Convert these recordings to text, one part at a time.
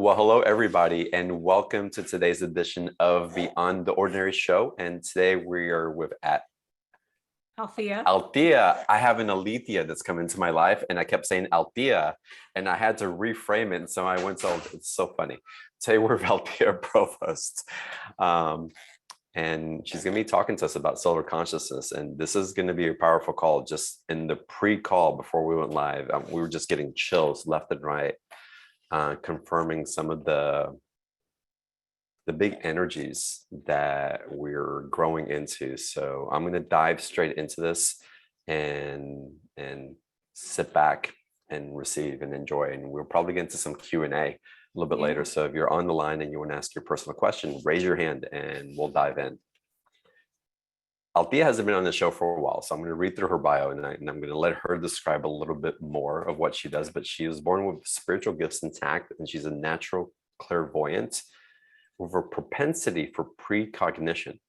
Well, hello, everybody, and welcome to today's edition of Beyond the Ordinary Show. And today we are with Althea. I have an Althea that's come into my life, and I kept saying Althea, and I had to reframe it. And so I went, so it's so funny. Today we're with Althea Provost. And she's going to be talking to us about solar consciousness. And this is going to be a powerful call. Just in the pre-call before we went live, we were just getting chills left and right. Confirming some of the big energies that we're growing into. So I'm going to dive straight into this and sit back and receive and enjoy. And we'll probably get into some Q&A a little bit later. So if you're on the line and you want to ask your personal question, raise your hand and we'll dive in. Althea hasn't been on the show for a while, so I'm going to read through her bio and I'm going to let her describe a little bit more of what she does. But she was born with spiritual gifts intact, and she's a natural clairvoyant with a propensity for precognition.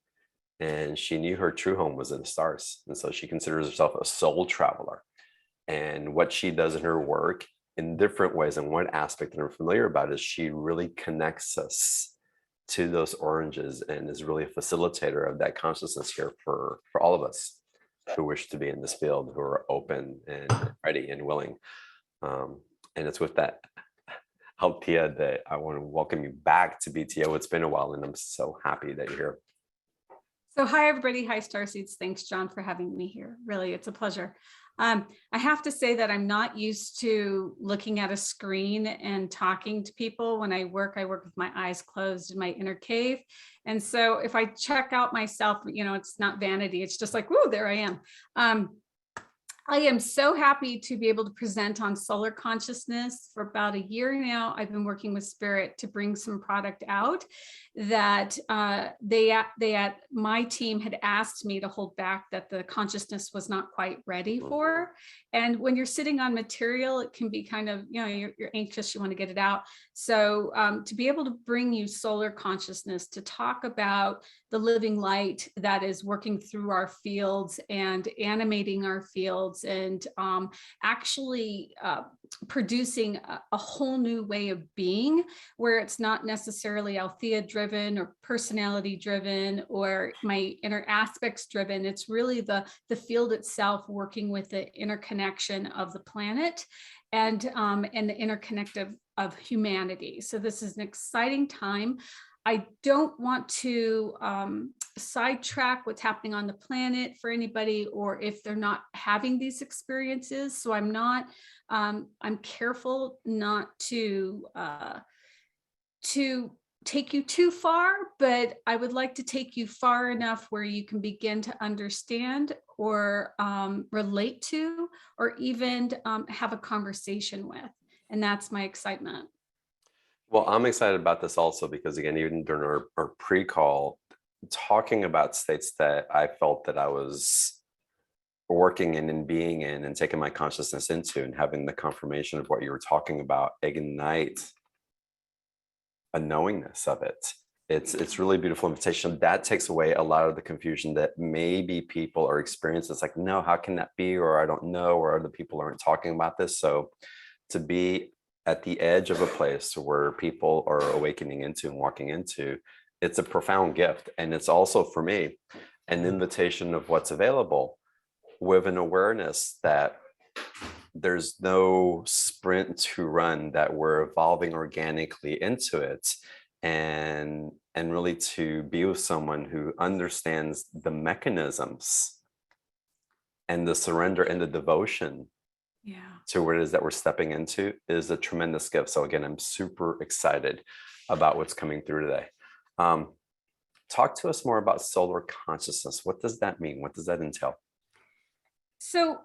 And she knew her true home was in the stars. And so she considers herself a soul traveler. And what she does in her work in different ways, and one aspect that I'm familiar about is she really connects us to those oranges and is really a facilitator of that consciousness here for all of us who wish to be in this field, who are open and ready and willing. And it's with that, Althea, that I want to welcome you back to BTO. It's been a while and I'm so happy that you're here. So hi, everybody. Hi, Starseeds. Thanks, John, for having me here. Really, it's a pleasure. I have to say that I'm not used to looking at a screen and talking to people. When I work with my eyes closed in my inner cave. And so if I check out myself, it's not vanity. It's just like, whoa, there I am. I am so happy to be able to present on solar consciousness. For about a year now, I've been working with Spirit to bring some product out that my team had asked me to hold back, that the consciousness was not quite ready for. And when you're sitting on material, it can be kind of, you're anxious, you want to get it out. So to be able to bring you solar consciousness, to talk about the living light that is working through our fields and animating our fields, and actually producing a whole new way of being, where it's not necessarily Althea driven or personality driven or my inner aspects driven. It's really the field itself working with the interconnection of the planet and the interconnective of humanity. So this is an exciting time. I don't want to sidetrack what's happening on the planet for anybody, or if they're not having these experiences. So I'm careful not to take you too far, but I would like to take you far enough where you can begin to understand or relate to, or even have a conversation with. And that's my excitement. Well, I'm excited about this also because, again, even during our pre-call, talking about states that I felt that I was working in and being in and taking my consciousness into, and having the confirmation of what you were talking about ignite a knowingness of it. It's really beautiful invitation that takes away a lot of the confusion that maybe people are experiencing. It's like, no, how can that be? Or I don't know, or other people aren't talking about this. So to be at the edge of a place where people are awakening into and walking into, it's a profound gift. And it's also, for me, an invitation of what's available, with an awareness that there's no sprint to run, that we're evolving organically into it, and really to be with someone who understands the mechanisms and the surrender and the devotion to what it is that we're stepping into is a tremendous gift. So again, I'm super excited about what's coming through today. Talk to us more about solar consciousness. What does that mean? What does that entail? So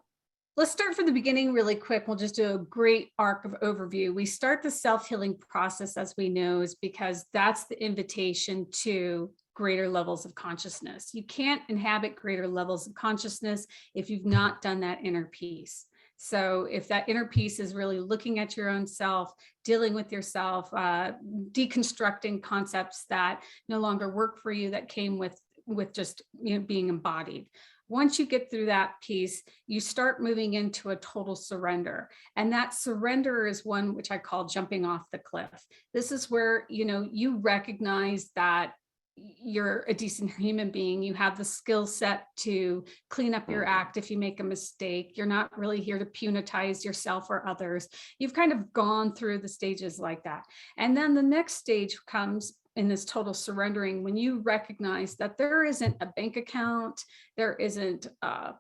let's start from the beginning really quick. We'll just do a great arc of overview. We start the self-healing process, as we know, is because that's the invitation to greater levels of consciousness. You can't inhabit greater levels of consciousness if you've not done that inner peace. So if that inner peace is really looking at your own self, dealing with yourself, deconstructing concepts that no longer work for you, that came with with just, you know, being embodied. Once you get through that piece, you start moving into a total surrender. And that surrender is one which I call jumping off the cliff. This is where, you know, you recognize that you're a decent human being. You have the skill set to clean up your act if you make a mistake. You're not really here to punitize yourself or others. You've kind of gone through the stages like that. And then the next stage comes in this total surrendering, when you recognize that there isn't a bank account, there isn't a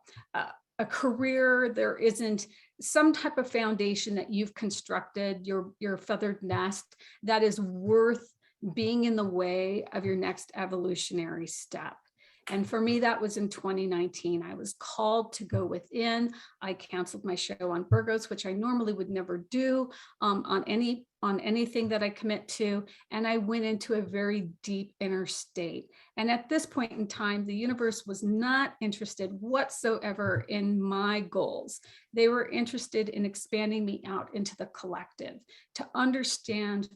career, there isn't some type of foundation that you've constructed, your feathered nest, that is worth being in the way of your next evolutionary step. And for me, that was in 2019. I was called to go within. I canceled my show on Virgos, which I normally would never do on anything that I commit to. And I went into a very deep inner state. And at this point in time, the universe was not interested whatsoever in my goals. They were interested in expanding me out into the collective to understand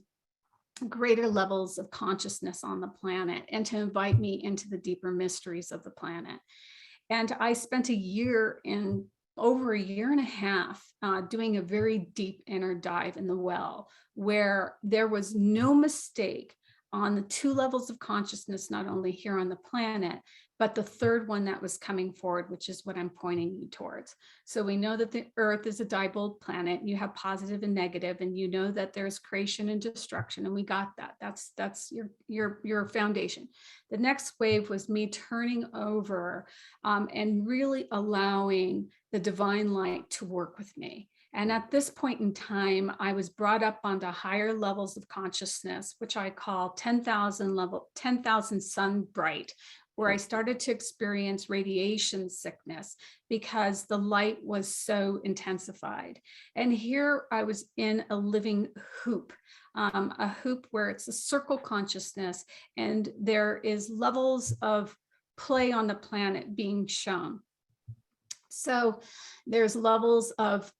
greater levels of consciousness on the planet and to invite me into the deeper mysteries of the planet. And I spent over a year and a half doing a very deep inner dive in the well, where there was no mistake on the 2 levels of consciousness, not only here on the planet, but the third one that was coming forward, which is what I'm pointing you towards. So we know that the Earth is a dipolar planet. You have positive and negative, and you know that there's creation and destruction, and we got that. That's your foundation. The next wave was me turning over and really allowing the divine light to work with me. And at this point in time, I was brought up onto higher levels of consciousness, which I call 10,000 sun bright, where I started to experience radiation sickness because the light was so intensified. And here I was in a living hoop, where it's a circle consciousness, and there is levels of play on the planet being shown. So there's levels of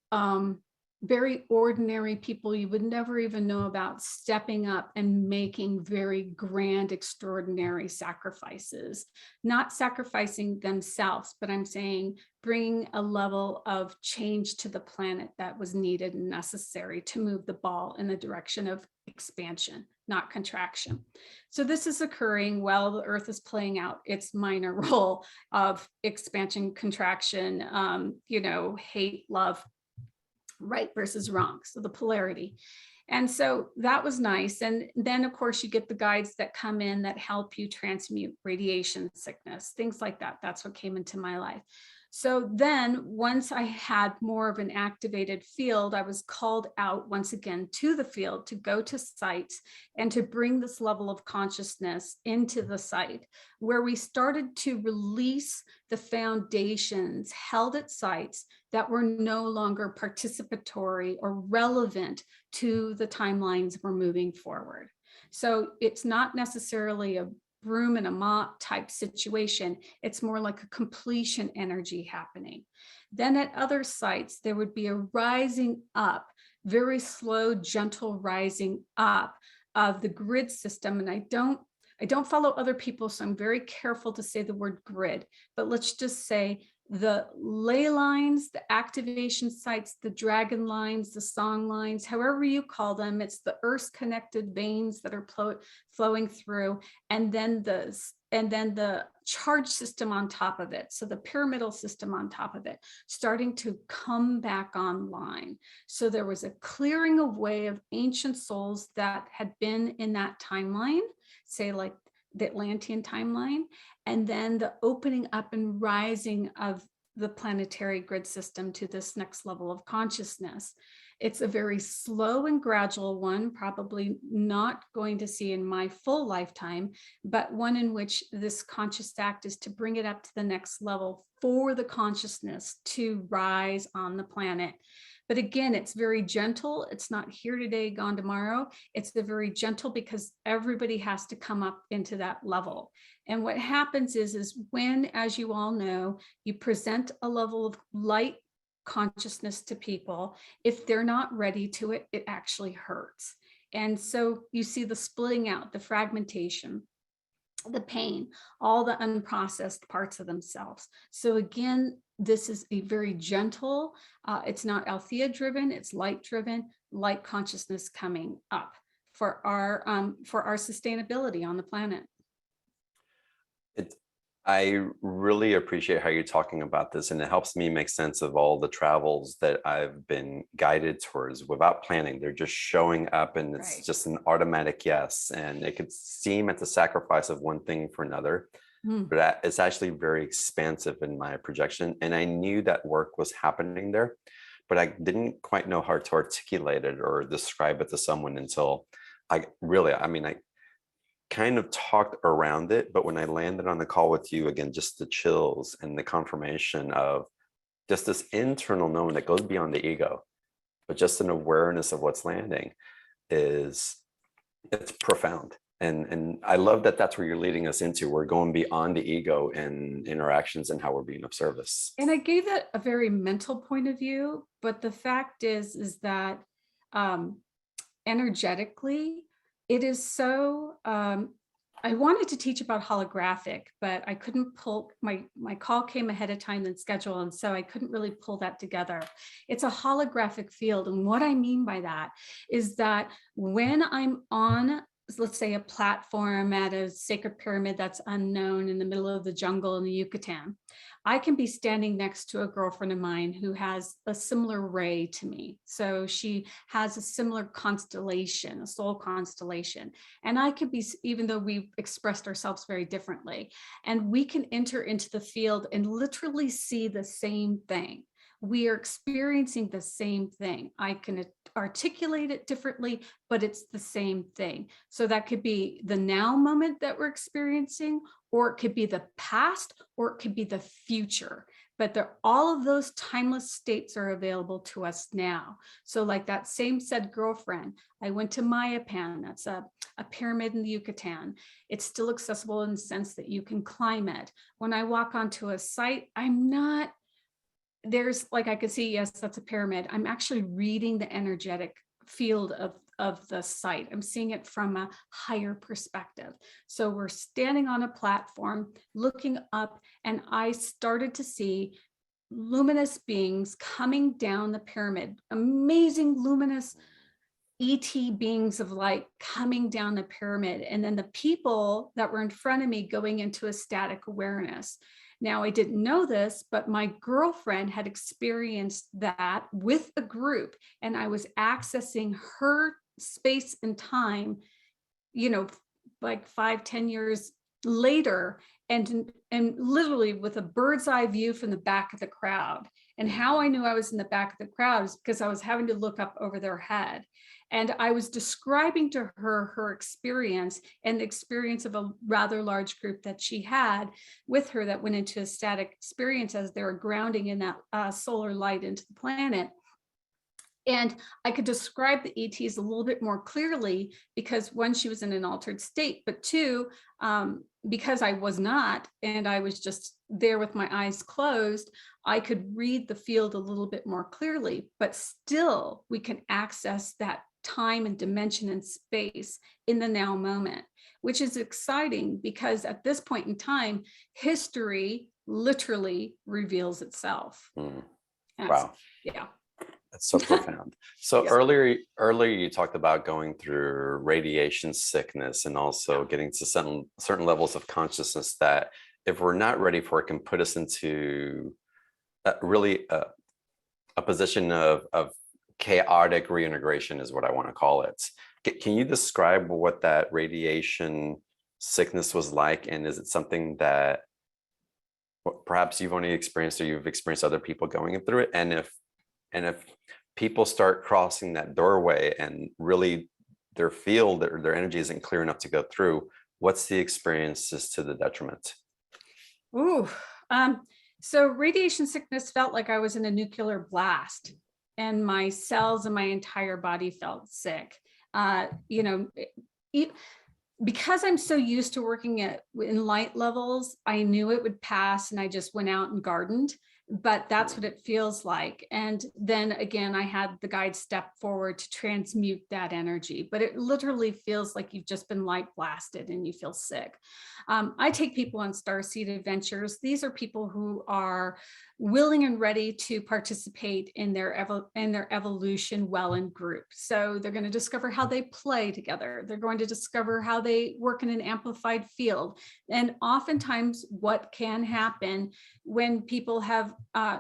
very ordinary people you would never even know about stepping up and making very grand, extraordinary sacrifices, not sacrificing themselves, but I'm saying bringing a level of change to the planet that was needed and necessary to move the ball in the direction of expansion, not contraction. So this is occurring while the Earth is playing out its minor role of expansion, contraction, hate, love, right versus wrong. So the polarity. And so that was nice. And then of course you get the guides that come in that help you transmute radiation sickness, things like that. That's what came into my life. So then once I had more of an activated field, I was called out once again to the field to go to sites and to bring this level of consciousness into the site, where we started to release the foundations held at sites that were no longer participatory or relevant to the timelines we're moving forward. So it's not necessarily a broom and a mop type situation. It's more like a completion energy happening. Then at other sites, there would be a rising up, very slow, gentle rising up of the grid system. And I don't follow other people, so I'm very careful to say the word grid, but let's just say the ley lines, the activation sites, the dragon lines, the song lines, however you call them, it's the Earth's connected veins that are flowing through, and then the charge system on top of it. So the pyramidal system on top of it, starting to come back online. So there was a clearing away of ancient souls that had been in that timeline, say like the Atlantean timeline, and then the opening up and rising of the planetary grid system to this next level of consciousness. It's a very slow and gradual one, probably not going to see in my full lifetime, but one in which this conscious act is to bring it up to the next level for the consciousness to rise on the planet. But again, it's very gentle. It's not here today, gone tomorrow. It's the very gentle, because everybody has to come up into that level. And what happens is when, as you all know, you present a level of light consciousness to people, if they're not ready to it, it actually hurts. And so you see the splitting out, the fragmentation. the pain, all the unprocessed parts of themselves. So again, this is a very gentle, it's not Althea driven, it's light driven, light consciousness coming up for our sustainability on the planet. I really appreciate how you're talking about this, and it helps me make sense of all the travels that I've been guided towards without planning. They're just showing up, and it's Right. just an automatic yes. And it could seem at the sacrifice of one thing for another, Mm. but it's actually very expansive in my projection. And I knew that work was happening there, but I didn't quite know how to articulate it or describe it to someone until I kind of talked around it, but when I landed on the call with you again, just the chills and the confirmation of just this internal knowing that goes beyond the ego, but just an awareness of what's landing it's profound. And I love that that's where you're leading us into. We're going beyond the ego and interactions and how we're being of service. And I gave that a very mental point of view, but the fact is that energetically, it is so, I wanted to teach about holographic, but I couldn't pull, my call came ahead of time than schedule. And so I couldn't really pull that together. It's a holographic field. And what I mean by that is that when I'm on, let's say, a platform at a sacred pyramid that's unknown in the middle of the jungle in the Yucatan, I can be standing next to a girlfriend of mine who has a similar ray to me. So she has a similar constellation, a soul constellation. And I could be, even though we've expressed ourselves very differently, and we can enter into the field and literally see the same thing. We are experiencing the same thing. I can articulate it differently, but it's the same thing. So that could be the now moment that we're experiencing, or it could be the past, or it could be the future. But all of those timeless states are available to us now. So like that same said girlfriend, I went to Mayapan, that's a pyramid in the Yucatan. It's still accessible in the sense that you can climb it. When I walk onto a site, there's like, I could see, yes, that's a pyramid. I'm actually reading the energetic field of the site. I'm seeing it from a higher perspective. So we're standing on a platform, looking up, and I started to see luminous beings coming down the pyramid, amazing luminous ET beings of light coming down the pyramid. And then the people that were in front of me going into ecstatic awareness. Now, I didn't know this, but my girlfriend had experienced that with a group, and I was accessing her space and time, like 5-10 years later, and literally with a bird's eye view from the back of the crowd. And how I knew I was in the back of the crowd is because I was having to look up over their head. And I was describing to her experience and the experience of a rather large group that she had with her that went into a static experience as they were grounding in that solar light into the planet. And I could describe the ETs a little bit more clearly because one, she was in an altered state, but two, because I was not, and I was just there with my eyes closed, I could read the field a little bit more clearly, but still we can access that time and dimension and space in the now moment, which is exciting because at this point in time, history literally reveals itself. Wow. Yeah. That's so profound. So Yes. earlier you talked about going through radiation sickness and also getting to certain levels of consciousness that if we're not ready for it can put us into really a position of chaotic reintegration is what I want to call it. Can you describe what that radiation sickness was like? And is it something that perhaps you've only experienced or you've experienced other people going through it? And if people start crossing that doorway and really their field, their energy isn't clear enough to go through, what's the experiences to the detriment? Ooh, so radiation sickness felt like I was in a nuclear blast and my cells and my entire body felt sick. Because I'm so used to working in light levels, I knew it would pass and I just went out and gardened. but that's what it feels like. And then again, I had the guide step forward to transmute that energy, but it literally feels like you've just been light blasted and you feel sick. I take people on starseed adventures. These are people who are willing and ready to participate in their evolution well in group. So they're going to discover how they play together. They're going to discover how they work in an amplified field. And oftentimes what can happen when people have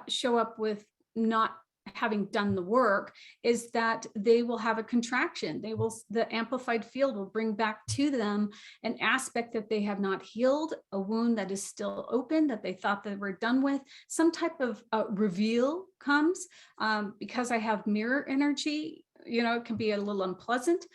show up with not having done the work is that they will have a contraction. The amplified field will bring back to them an aspect that they have not healed, a wound that is still open that they thought they were done with. Some type of reveal comes because I have mirror energy. It can be a little unpleasant.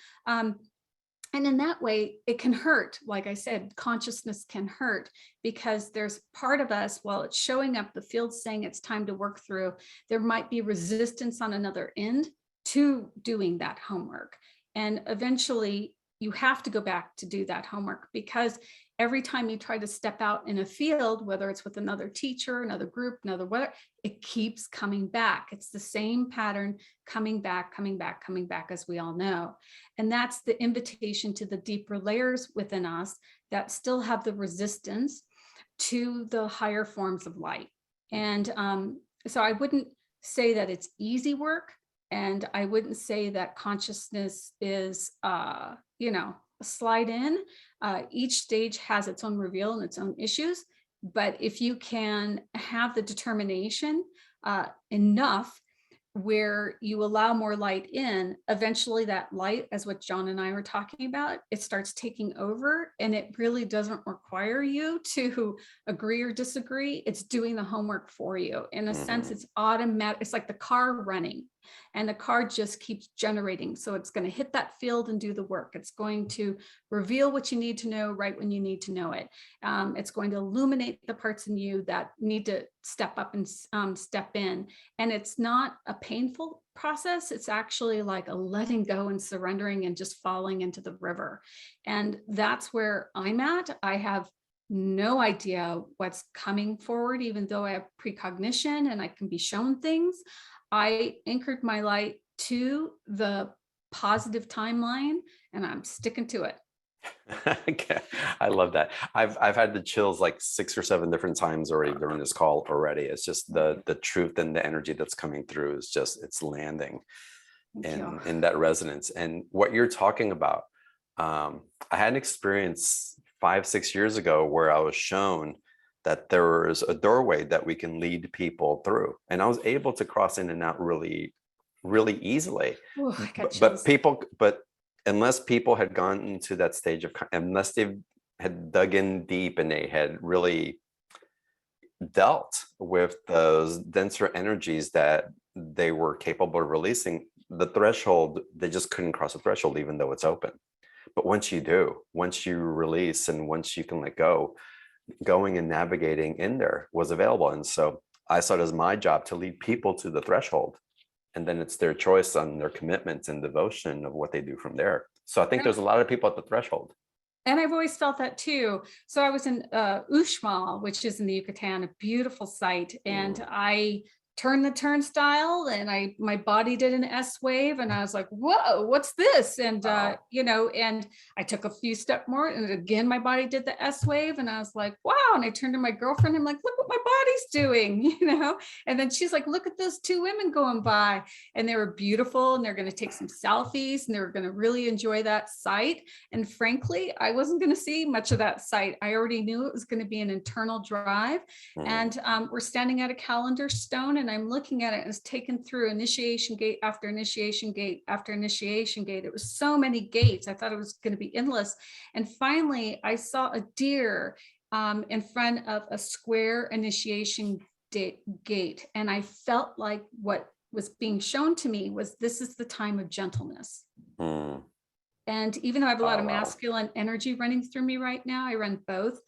And in that way, it can hurt. Like I said, consciousness can hurt because there's part of us, while it's showing up, the field's saying it's time to work through, there might be resistance on another end to doing that homework. And eventually you have to go back to do that homework, because every time you try to step out in a field, whether it's with another teacher, another group, another whatever, it keeps coming back. It's the same pattern, coming back, as we all know. And that's the invitation to the deeper layers within us that still have the resistance to the higher forms of light. And so I wouldn't say that it's easy work. And I wouldn't say that consciousness is, slide in. Each stage has its own reveal and its own issues. But if you can have the determination enough where you allow more light in, eventually that light, as what John and I were talking about, it starts taking over, and it really doesn't require you to agree or disagree. It's doing the homework for you. In a sense, it's automatic. It's like the car running, and the car just keeps generating. So it's going to hit that field and do the work. It's going to reveal what you need to know right when you need to know it. It's going to illuminate the parts in you that need to step up and step in. And it's not a painful process. It's actually like a letting go and surrendering and just falling into the river. And that's where I'm at. I have no idea what's coming forward, even though I have precognition and I can be shown things. I anchored my light to the positive timeline, and I'm sticking to it. Okay. I love that. I've had the chills like 6 or 7 different times already during this call already. It's just the truth and the energy that's coming through is just, it's landing in that resonance. And what you're talking about, I had an experience 5-6 years ago where I was shown that there is a doorway that we can lead people through. And I was able to cross in and out really, really easily. Ooh, I got chills. But unless people had gone into that stage of, unless they had dug in deep and they had really dealt with those denser energies that they were capable of releasing, the threshold, they just couldn't cross the threshold, even though it's open. But once you do, once you release and once you can let go, going and navigating in there was available. And so I saw it as my job to lead people to the threshold. And then it's their choice on their commitment and devotion of what they do from there. So I think there's a lot of people at the threshold. And I've always felt that too. So I was in Uxmal, which is in the Yucatan, a beautiful site. And I turned the turnstile and my body did an S wave, and I was like, whoa, what's this? And, and I took a few steps more, and again, my body did the S wave, and I was like, wow. And I turned to my girlfriend, I'm like, look what my body's doing, and then she's like, look at those 2 women going by, and they were beautiful, and they're going to take some selfies, and they were going to really enjoy that site. And frankly, I wasn't going to see much of that site. I already knew it was going to be an internal drive. And we're standing at a calendar stone, and I'm looking at it, and it's taken through initiation gate after initiation gate after initiation gate. It was so many gates. I thought it was going to be endless. And finally, I saw a deer in front of a square initiation gate. And I felt like what was being shown to me was, this is the time of gentleness. And even though I have a lot of masculine energy running through me right now, I run both.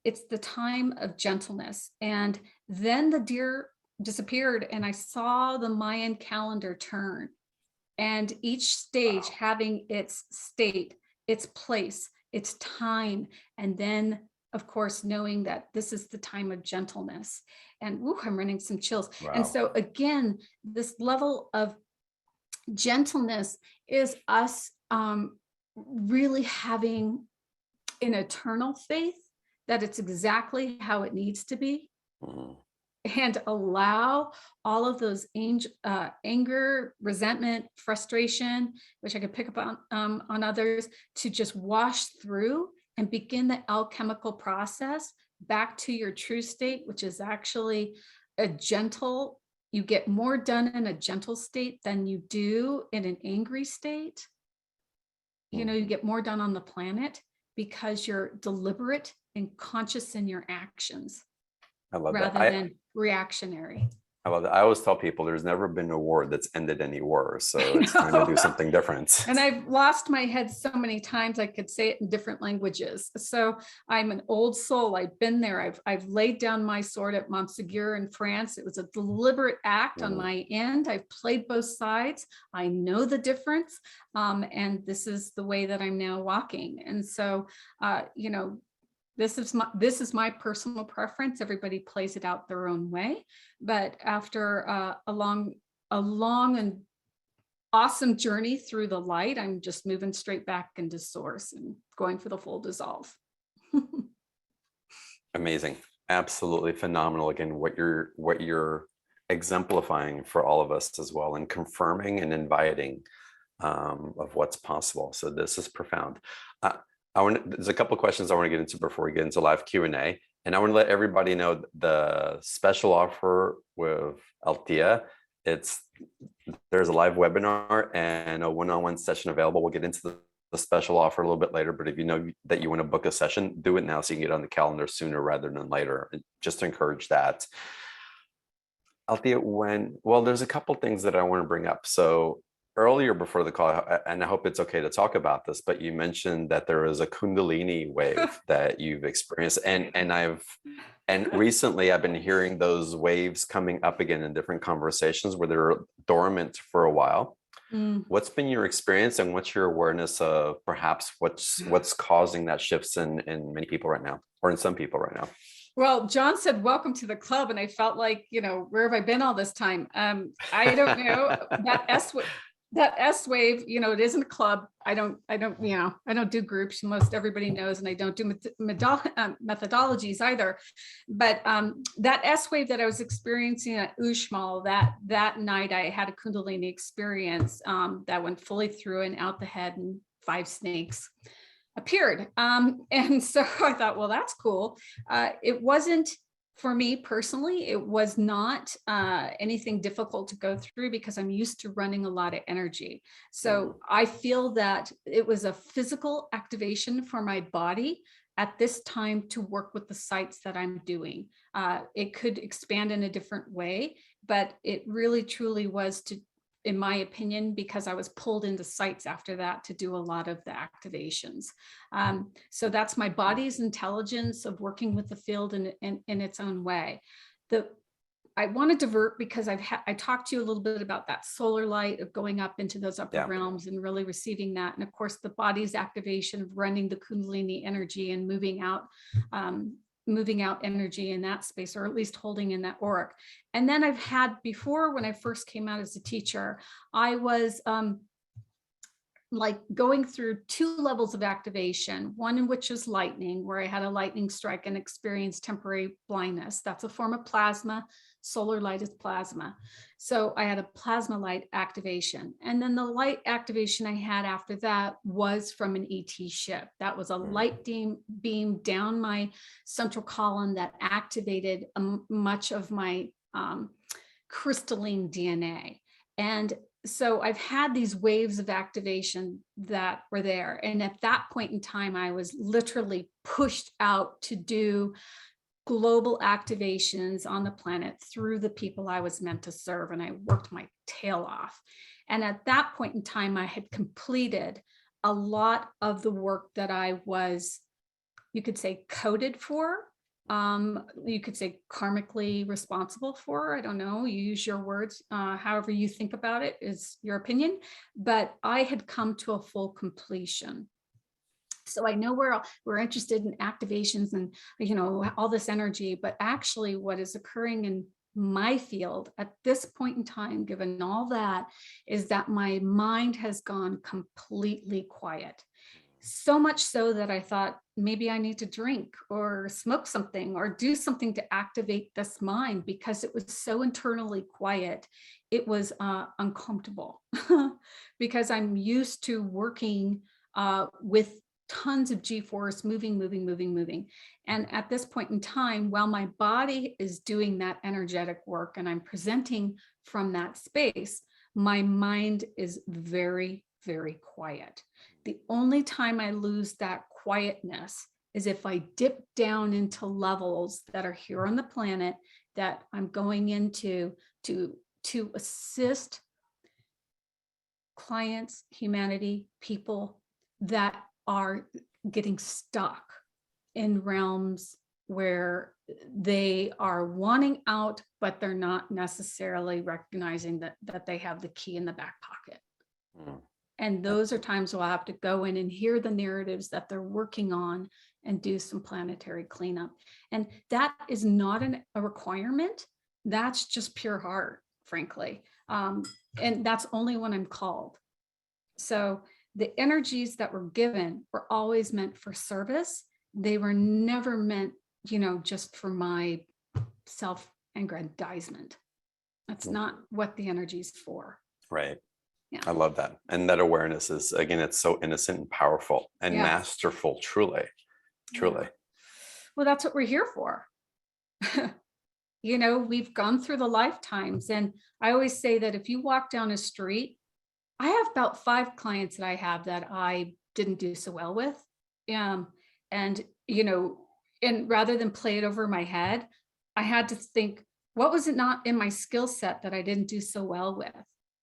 It's the time of gentleness. And then the deer disappeared, and I saw the Mayan calendar turn, and each stage having its state, its place, its time, and then of course, knowing that this is the time of gentleness. And ooh, I'm running some chills. And Wow. so again, this level of gentleness is us really having an eternal faith that it's exactly how it needs to be, Mm. and allow all of those anger, resentment, frustration, which I could pick up on others, to just wash through and begin the alchemical process back to your true state, which is actually a gentle. You get more done in a gentle state than you do in an angry state. You know, you get more done on the planet because you're deliberate and conscious in your actions I love that. rather than reactionary. I love that. I always tell people there's never been a war that's ended any war. So I it's time to know. do something different. And I've lost my head so many times I could say it in different languages. So I'm an old soul. I've been there. I've laid down my sword at Montségur in France. It was a deliberate act on my end. I've played both sides. I know the difference. And this is the way that I'm now walking. And so, you know, this is my personal preference. Everybody plays it out their own way. But after a long and awesome journey through the light, I'm just moving straight back into source and going for the full dissolve. Amazing. Absolutely phenomenal. Again, what you're exemplifying for all of us as well, and confirming and inviting of what's possible. So this is profound. There's a couple of questions I want to get into before we get into live Q&A. And I want to let everybody know the special offer with Althea. There's a live webinar and a one-on-one session available. We'll get into the special offer a little bit later, but if you know that you want to book a session, do it now so you can get on the calendar sooner rather than later, just to encourage that. Althea, there's a couple things that I want to bring up. So earlier before the call, and I hope it's okay to talk about this, but you mentioned that there is a Kundalini wave that you've experienced, and recently I've been hearing those waves coming up again in different conversations where they're dormant for a while. What's been your experience, and what's your awareness of perhaps what's causing that shifts in many people right now, or in some people right now? Well, John said, welcome to the club. And I felt like, you know, where have I been all this time? I don't know. That S wave, you know, it isn't a club. I don't, you know, I don't do groups. Most everybody knows, and I don't do methodologies either. But that S wave that I was experiencing at Uxmal, that night I had a Kundalini experience that went fully through and out the head, and 5 snakes appeared. And so I thought, well, that's cool. It wasn't, for me personally, it was not anything difficult to go through because I'm used to running a lot of energy. So I feel that it was a physical activation for my body at this time to work with the sites that I'm doing. It could expand in a different way, but it really truly was to, in my opinion, because I was pulled into sites after that to do a lot of the activations. So that's my body's intelligence of working with the field in its own way. I want to divert because I talked to you a little bit about that solar light of going up into those upper realms and really receiving that. And of course, the body's activation of running the Kundalini energy and moving out energy in that space, or at least holding in that auric. And then I've had before, when I first came out as a teacher, I was like going through 2 levels of activation, one in which is lightning, where I had a lightning strike and experienced temporary blindness. That's a form of plasma. Solar light is plasma. So I had a plasma light activation. And then the light activation I had after that was from an ET ship. That was a light beam down my central column that activated much of my crystalline DNA. And so I've had these waves of activation that were there. And at that point in time, I was literally pushed out to do global activations on the planet through the people I was meant to serve. And I worked my tail off. And at that point in time, I had completed a lot of the work that I was, you could say, coded for. You could say karmically responsible for. I don't know, you use your words, however you think about it is your opinion, but I had come to a full completion. So I know we're interested in activations and, you know, all this energy, but actually what is occurring in my field at this point in time, given all that, is that my mind has gone completely quiet. So much so that I thought maybe I need to drink or smoke something or do something to activate this mind, because it was so internally quiet. It was uncomfortable because I'm used to working with tons of G-force, moving. And at this point in time, while my body is doing that energetic work and I'm presenting from that space, my mind is very, very quiet. The only time I lose that quietness is if I dip down into levels that are here on the planet that I'm going into to assist clients, humanity, people that are getting stuck in realms where they are wanting out, but they're not necessarily recognizing that they have the key in the back pocket. Mm. And those are times we'll have to go in and hear the narratives that they're working on and do some planetary cleanup. And that is not a requirement. That's just pure heart, frankly. And that's only when I'm called. So the energies that were given were always meant for service. They were never meant, you know, just for my self-aggrandizement. That's not what the energy is for. Right. Yeah. I love that. And that awareness is, again, it's so innocent and powerful and masterful, truly. Yeah. Well, that's what we're here for. You know, we've gone through the lifetimes. And I always say that if you walk down a street, I have about 5 clients that I have that I didn't do so well with. And, you know, and rather than play it over my head, I had to think, what was it not in my skill set that I didn't do so well with?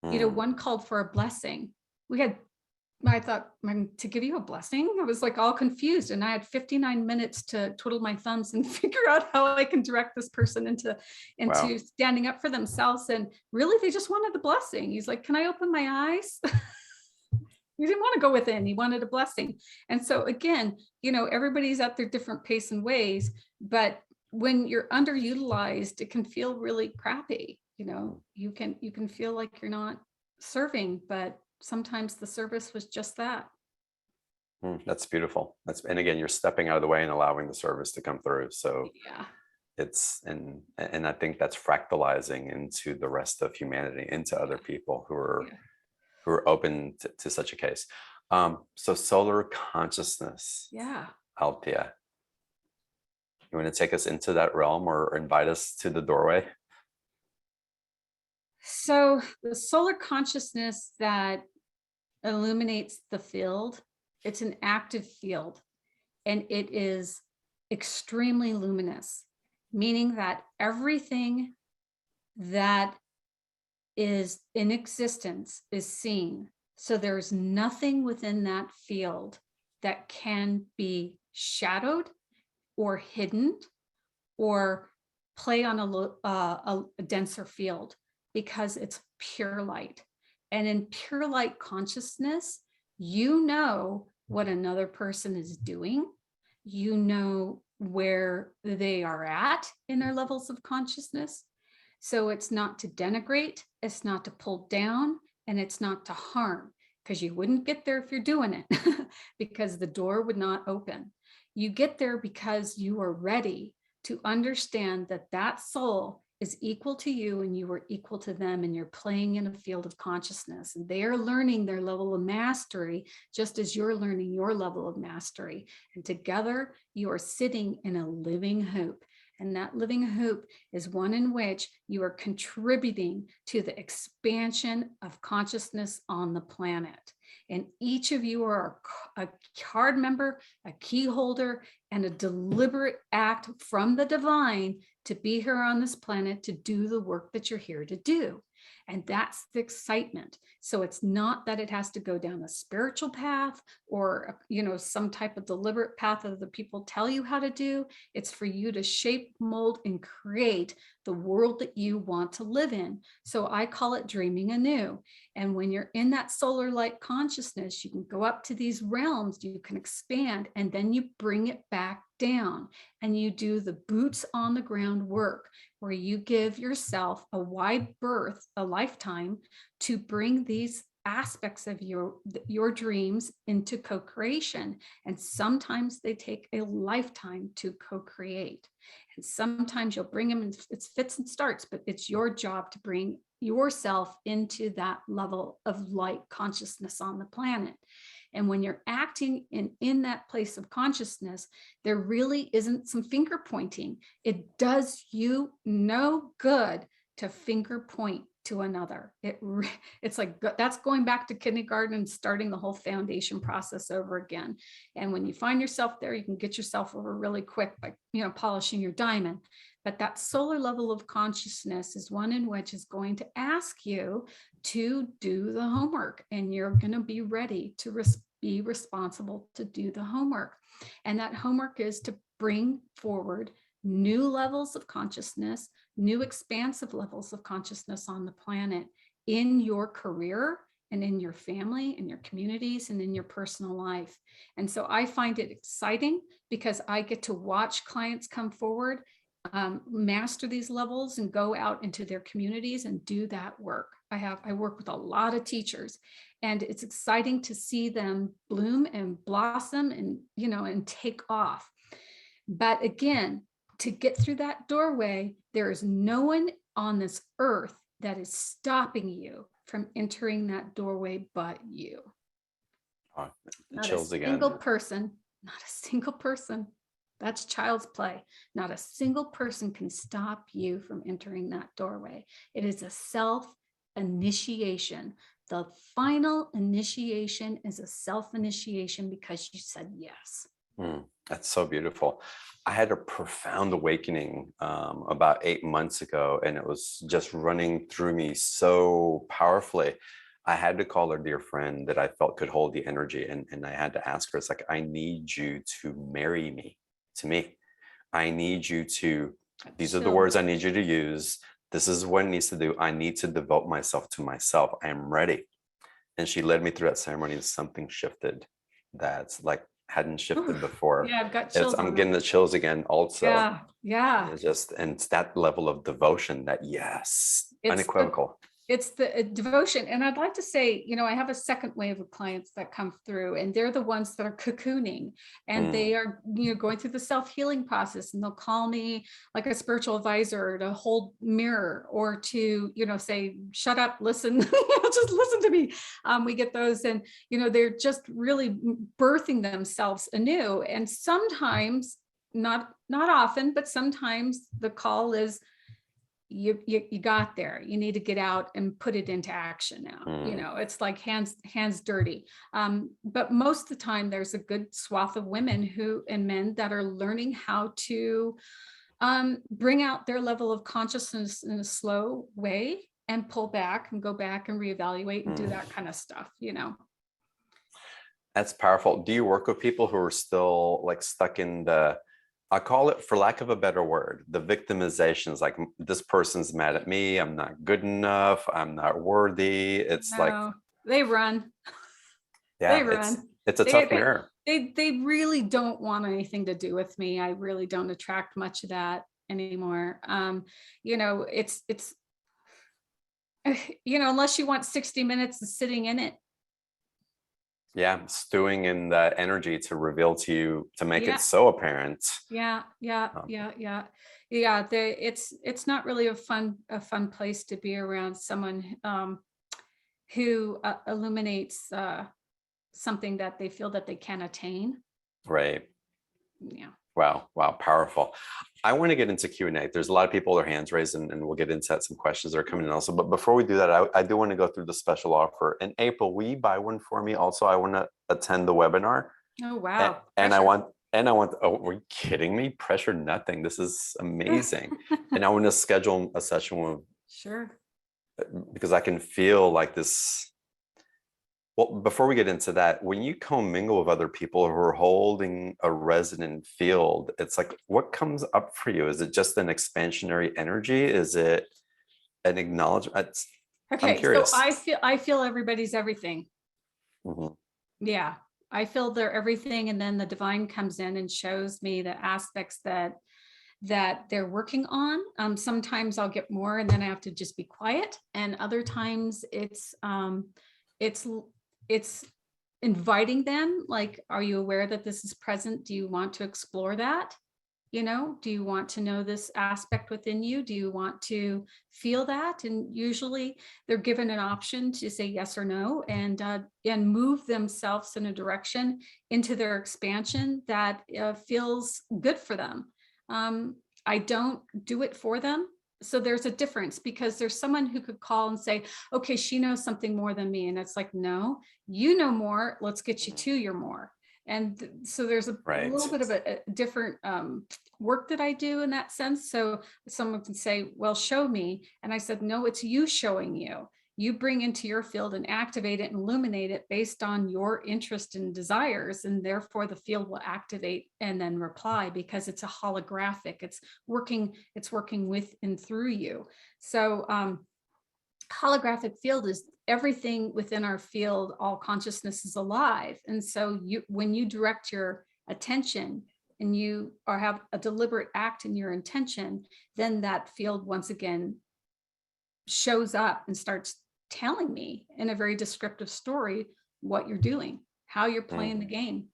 You know, one called for a blessing. I thought, to give you a blessing? I was like all confused. And I had 59 minutes to twiddle my thumbs and figure out how I can direct this person into Wow. standing up for themselves. And really, they just wanted the blessing. He's like, can I open my eyes? He didn't want to go within. He wanted a blessing. And so again, you know, everybody's at their different pace and ways, but when you're underutilized, it can feel really crappy. You know, you can feel like you're not serving, but sometimes the service was just that. That's beautiful. And again, you're stepping out of the way and allowing the service to come through. So Yeah. it's, and I think that's fractalizing into the rest of humanity, into other people who are open to such a case. So solar consciousness. Yeah. Althea, you want to take us into that realm or invite us to the doorway? So the solar consciousness that illuminates the field, it's an active field, and it is extremely luminous, meaning that everything that is in existence is seen. So there's nothing within that field that can be shadowed or hidden or play on a denser field, because it's pure light. And in pure light consciousness, you know what another person is doing. You know where they are at in their levels of consciousness. So it's not to denigrate, it's not to pull down, and it's not to harm, because you wouldn't get there if you're doing it, because the door would not open. You get there because you are ready to understand that that soul is equal to you and you are equal to them, and you're playing in a field of consciousness, and they are learning their level of mastery just as you're learning your level of mastery. And together you are sitting in a living hoop. And that living hoop is one in which you are contributing to the expansion of consciousness on the planet. And each of you are a card member, a key holder, and a deliberate act from the divine to be here on this planet to do the work that you're here to do. And that's the excitement. So it's not that it has to go down a spiritual path or, some type of deliberate path that the people tell you how to do. It's for you to shape, mold, and create the world that you want to live in. So I call it dreaming anew. And when you're in that solar light consciousness, you can go up to these realms, you can expand, and then you bring it back down and you do the boots on the ground work where you give yourself a wide berth, a lifetime, to bring these aspects of your dreams into co-creation. And sometimes they take a lifetime to co-create. And sometimes you'll bring them in its fits and starts, but it's your job to bring yourself into that level of light consciousness on the planet. And when you're acting in that place of consciousness, there really isn't some finger pointing. It does you no good to finger point to another. It's like that's going back to kindergarten and starting the whole foundation process over again. And when you find yourself there, you can get yourself over really quick by polishing your diamond. But that solar level of consciousness is one in which is going to ask you to do the homework, and you're going to be ready to be responsible to do the homework. And that homework is to bring forward new levels of consciousness, new expansive levels of consciousness on the planet in your career and in your family, in your communities, and in your personal life. And so I find it exciting because I get to watch clients come forward, master these levels, and go out into their communities and do that work. I work with a lot of teachers, and it's exciting to see them bloom and blossom and and take off. But again, to get through that doorway, there is no one on this earth that is stopping you from entering that doorway but you. Oh, Not a single person, not a single person. That's child's play. Not a single person can stop you from entering that doorway. It is a self-initiation. The final initiation is a self-initiation because you said yes. That's so beautiful. I had a profound awakening about 8 months ago, and it was just running through me so powerfully. I had to call a dear friend that I felt could hold the energy, and I had to ask her, it's like, I need you to marry me to me. I need you to, these are the words I need you to use. This is what it needs to do. I need to devote myself to myself. I am ready. And she led me through that ceremony, and something shifted that's like hadn't shifted before. Yeah, I've got chills. I'm getting the chills again also. Yeah. And it's that level of devotion that unequivocal. It's the devotion. And I'd like to say, I have a second wave of clients that come through, and they're the ones that are cocooning, and they are, going through the self-healing process, and they'll call me like a spiritual advisor to hold mirror or to, say, shut up, listen, just listen to me. We get those, and, they're just really birthing themselves anew. And sometimes, not often, but sometimes the call is, you got there, you need to get out and put it into action now. It's like hands dirty. But most of the time there's a good swath of women and men that are learning how to bring out their level of consciousness in a slow way and pull back and go back and reevaluate and do that kind of stuff. That's powerful. Do you work with people who are still like stuck in I call it, for lack of a better word, the victimizations, like, this person's mad at me, I'm not good enough, I'm not worthy. It's like they run. Yeah, they run. It's a tough mirror. They really don't want anything to do with me. I really don't attract much of that anymore. It's unless you want 60 minutes of sitting in it. Yeah, stewing in that energy to reveal to you, to make it so apparent. It's not really a fun place to be around someone who illuminates something that they feel that they can attain. Right. Yeah. Wow, powerful. I want to get into Q&A. There's a lot of people with their hands raised, and we'll get into some questions that are coming in also. But before we do that, I do want to go through the special offer. In April, will you buy one for me? Also, I want to attend the webinar. Oh, wow. And I want, oh, were you kidding me? Pressure nothing. This is amazing. And I want to schedule a session with Sure. because I can feel like this. Well, before we get into that, when you commingle with other people who are holding a resonant field, it's like, what comes up for you? Is it just an expansionary energy? Is it an acknowledgement? I'm Okay, so curious. I feel everybody's everything. Mhm. Yeah, I feel they're everything, and then the divine comes in and shows me the aspects that they're working on. Sometimes I'll get more, and then I have to just be quiet, and other times it's it's inviting them. Like, are you aware that this is present? Do you want to explore that? You know, do you want to know this aspect within you? Do you want to feel that? And usually they're given an option to say yes or no, and move themselves in a direction into their expansion that feels good for them. I don't do it for them. So there's a difference, because there's someone who could call and say, okay, she knows something more than me. And it's like, no, you know more. Let's get you to your more. And so there's a little Right. bit of a different work that I do in that sense. So someone can say, well, show me. And I said, no, it's you showing you. You bring into your field and activate it and illuminate it based on your interest and desires. And therefore the field will activate and then reply, because it's a holographic. It's working with and through you. So holographic field is everything within our field. All consciousness is alive. And so when you direct your attention and you or have a deliberate act in your intention, then that field once again shows up and starts telling me in a very descriptive story what you're doing, how you're playing the game.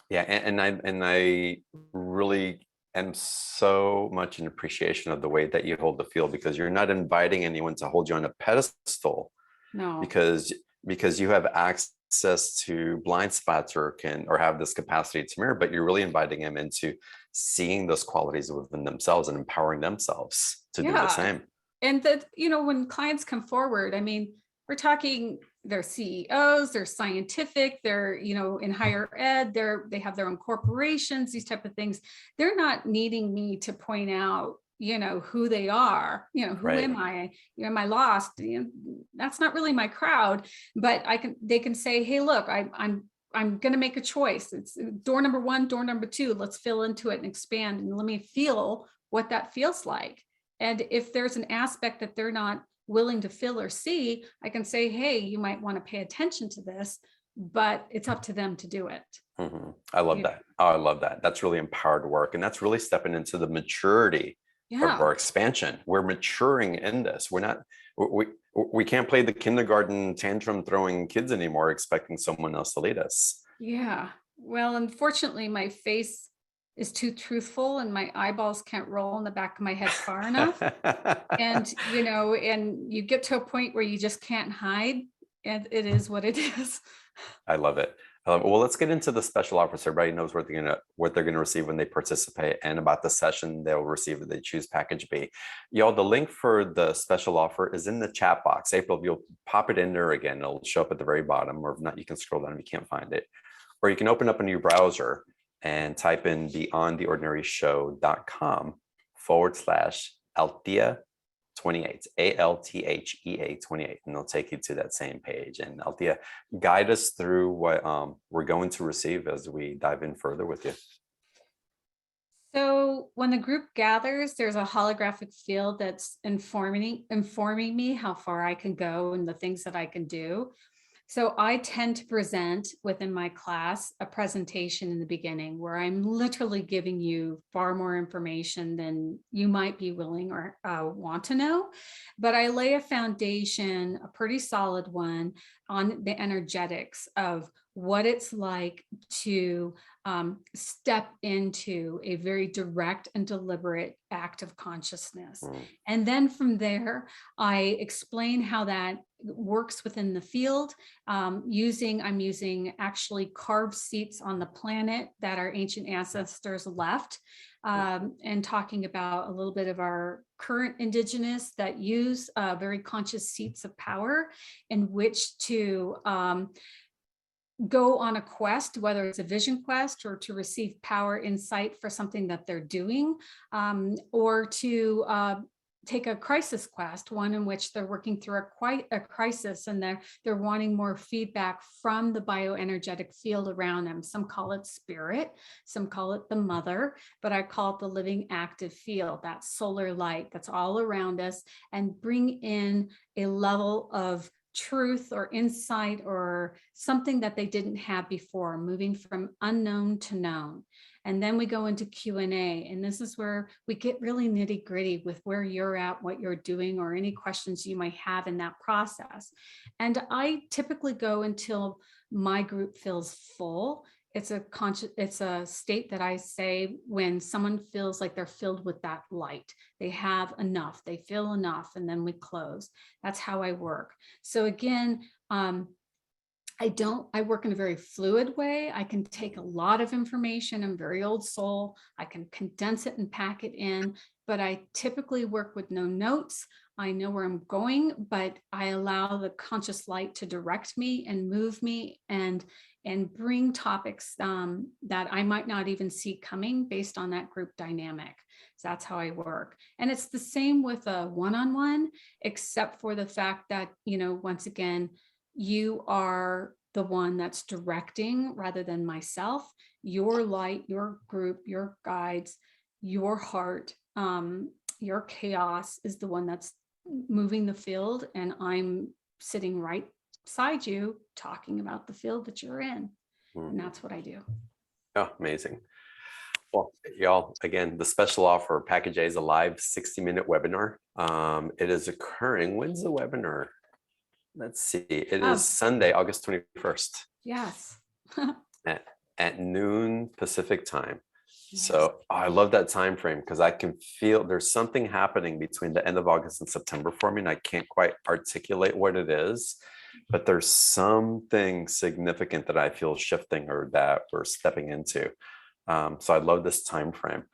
Yeah, and I really am so much in appreciation of the way that you hold the field, because you're not inviting anyone to hold you on a pedestal, No. because you have access to blind spots or have this capacity to mirror, but you're really inviting them into seeing those qualities within themselves and empowering themselves to do the Yeah. same. And that, when clients come forward, I mean, we're talking, they're CEOs, they're scientific, they're, in higher ed, they have their own corporations, these type of things. They're not needing me to point out, who they are, who Right. am I? Am I lost? That's not really my crowd, but they can say, hey, look, I'm going to make a choice. It's door number 1, door number 2. Let's fill into it and expand, and let me feel what that feels like. And if there's an aspect that they're not willing to feel or see, I can say, hey, you might want to pay attention to this, but it's up to them to do it. Mm-hmm. I love that. Oh, I love that. That's really empowered work. And that's really stepping into the maturity of our expansion. We're maturing in this. We're not, we can't play the kindergarten tantrum throwing kids anymore, expecting someone else to lead us. Yeah. Well, unfortunately, my face is too truthful and my eyeballs can't roll in the back of my head far enough. And, and you get to a point where you just can't hide, and it is what it is. I love it. Well, let's get into the special offer so everybody knows what they're gonna receive when they participate, and about the session they'll receive if they choose package B. Y'all, the link for the special offer is in the chat box. April, if you'll pop it in there again, it'll show up at the very bottom, or if not, you can scroll down if you can't find it. Or you can open up a new browser and type in beyondtheordinaryshow.com/Althea 28, Althea 28, and they'll take you to that same page. And Althea, guide us through what we're going to receive as we dive in further with you. So when the group gathers, there's a holographic field that's informing me how far I can go and the things that I can do. So I tend to present within my class a presentation in the beginning where I'm literally giving you far more information than you might be willing or want to know. But I lay a foundation, a pretty solid one, on the energetics of what it's like to step into a very direct and deliberate act of consciousness. And then from there, I explain how that works within the field. I'm using actually carved seats on the planet that our ancient ancestors left, and talking about a little bit of our current indigenous that use very conscious seats of power in which to go on a quest, whether it's a vision quest or to receive power insight for something that they're doing, or to take a crisis quest, one in which they're working through a crisis, and they're wanting more feedback from the bioenergetic field around them. Some call it spirit, some call it the mother, but I call it the living active field, that solar light that's all around us, and bring in a level of truth or insight or something that they didn't have before, moving from unknown to known. And then we go into Q&A, and this is where we get really nitty gritty with where you're at, what you're doing, or any questions you might have in that process. And I typically go until my group feels full. It's a state that I say when someone feels like they're filled with that light, they have enough, they feel enough, and then we close. That's how I work. So again, I work in a very fluid way. I can take a lot of information. I'm very old soul. I can condense it and pack it in, but I typically work with no notes. I know where I'm going, but I allow the conscious light to direct me and move me and bring topics that I might not even see coming based on that group dynamic. So that's how I work. And it's the same with a one-on-one, except for the fact that, once again, you are the one that's directing rather than myself. Your light, your group, your guides, your heart, your chaos is the one that's moving the field, and I'm sitting right beside you talking about the field that you're in. And that's what I do. Oh, amazing. Well, y'all, again, the special offer, Package A, is a live 60-minute webinar. It is occurring. When's the webinar? Let's see. It is Sunday, August 21st. Yes. at noon Pacific time. Yes. So I love that time frame because I can feel there's something happening between the end of August and September for me, and I can't quite articulate what it is, but there's something significant that I feel shifting or that we're stepping into. So I love this time frame.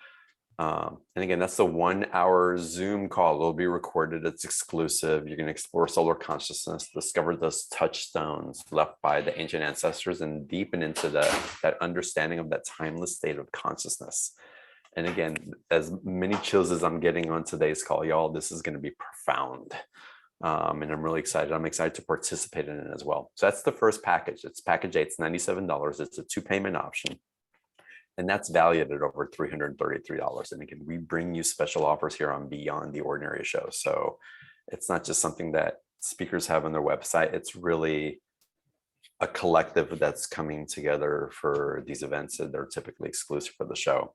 And again, that's the 1 hour Zoom call. It'll be recorded. It's exclusive. You're going to explore solar consciousness, discover those touchstones left by the ancient ancestors, and deepen into that understanding of that timeless state of consciousness. And again, as many chills as I'm getting on today's call, y'all, this is going to be profound. And I'm really excited. I'm excited to participate in it as well. So that's the first package. It's Package A. It's $97. It's a 2-payment option. And that's valued at over $333. And again, we bring you special offers here on Beyond the Ordinary Show. So it's not just something that speakers have on their website. It's really a collective that's coming together for these events that are typically exclusive for the show.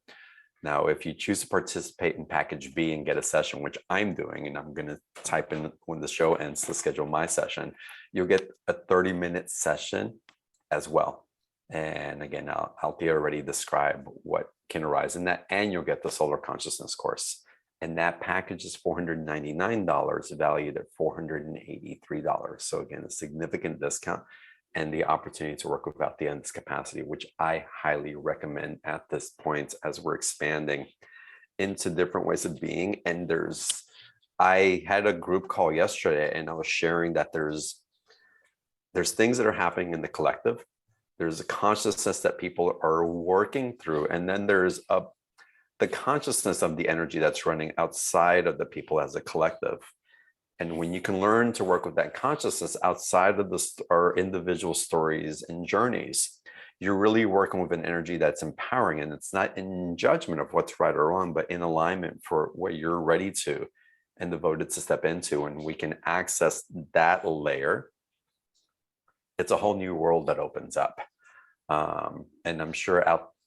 Now, if you choose to participate in Package B and get a session, which I'm doing, and I'm going to type in when the show ends to schedule my session, you'll get a 30-minute session as well. And again, Althea already described what can arise in that, and you'll get the solar consciousness course. And that package is $499, valued at $483. So again, a significant discount and the opportunity to work with Althea in this capacity, which I highly recommend at this point as we're expanding into different ways of being. And I had a group call yesterday, and I was sharing that there's things that are happening in the collective. There's a consciousness that people are working through. And then there's the consciousness of the energy that's running outside of the people as a collective. And when you can learn to work with that consciousness outside of our individual stories and journeys, you're really working with an energy that's empowering. And it's not in judgment of what's right or wrong, but in alignment for what you're ready to and devoted to step into. And we can access that layer. It's a whole new world that opens up. And I'm sure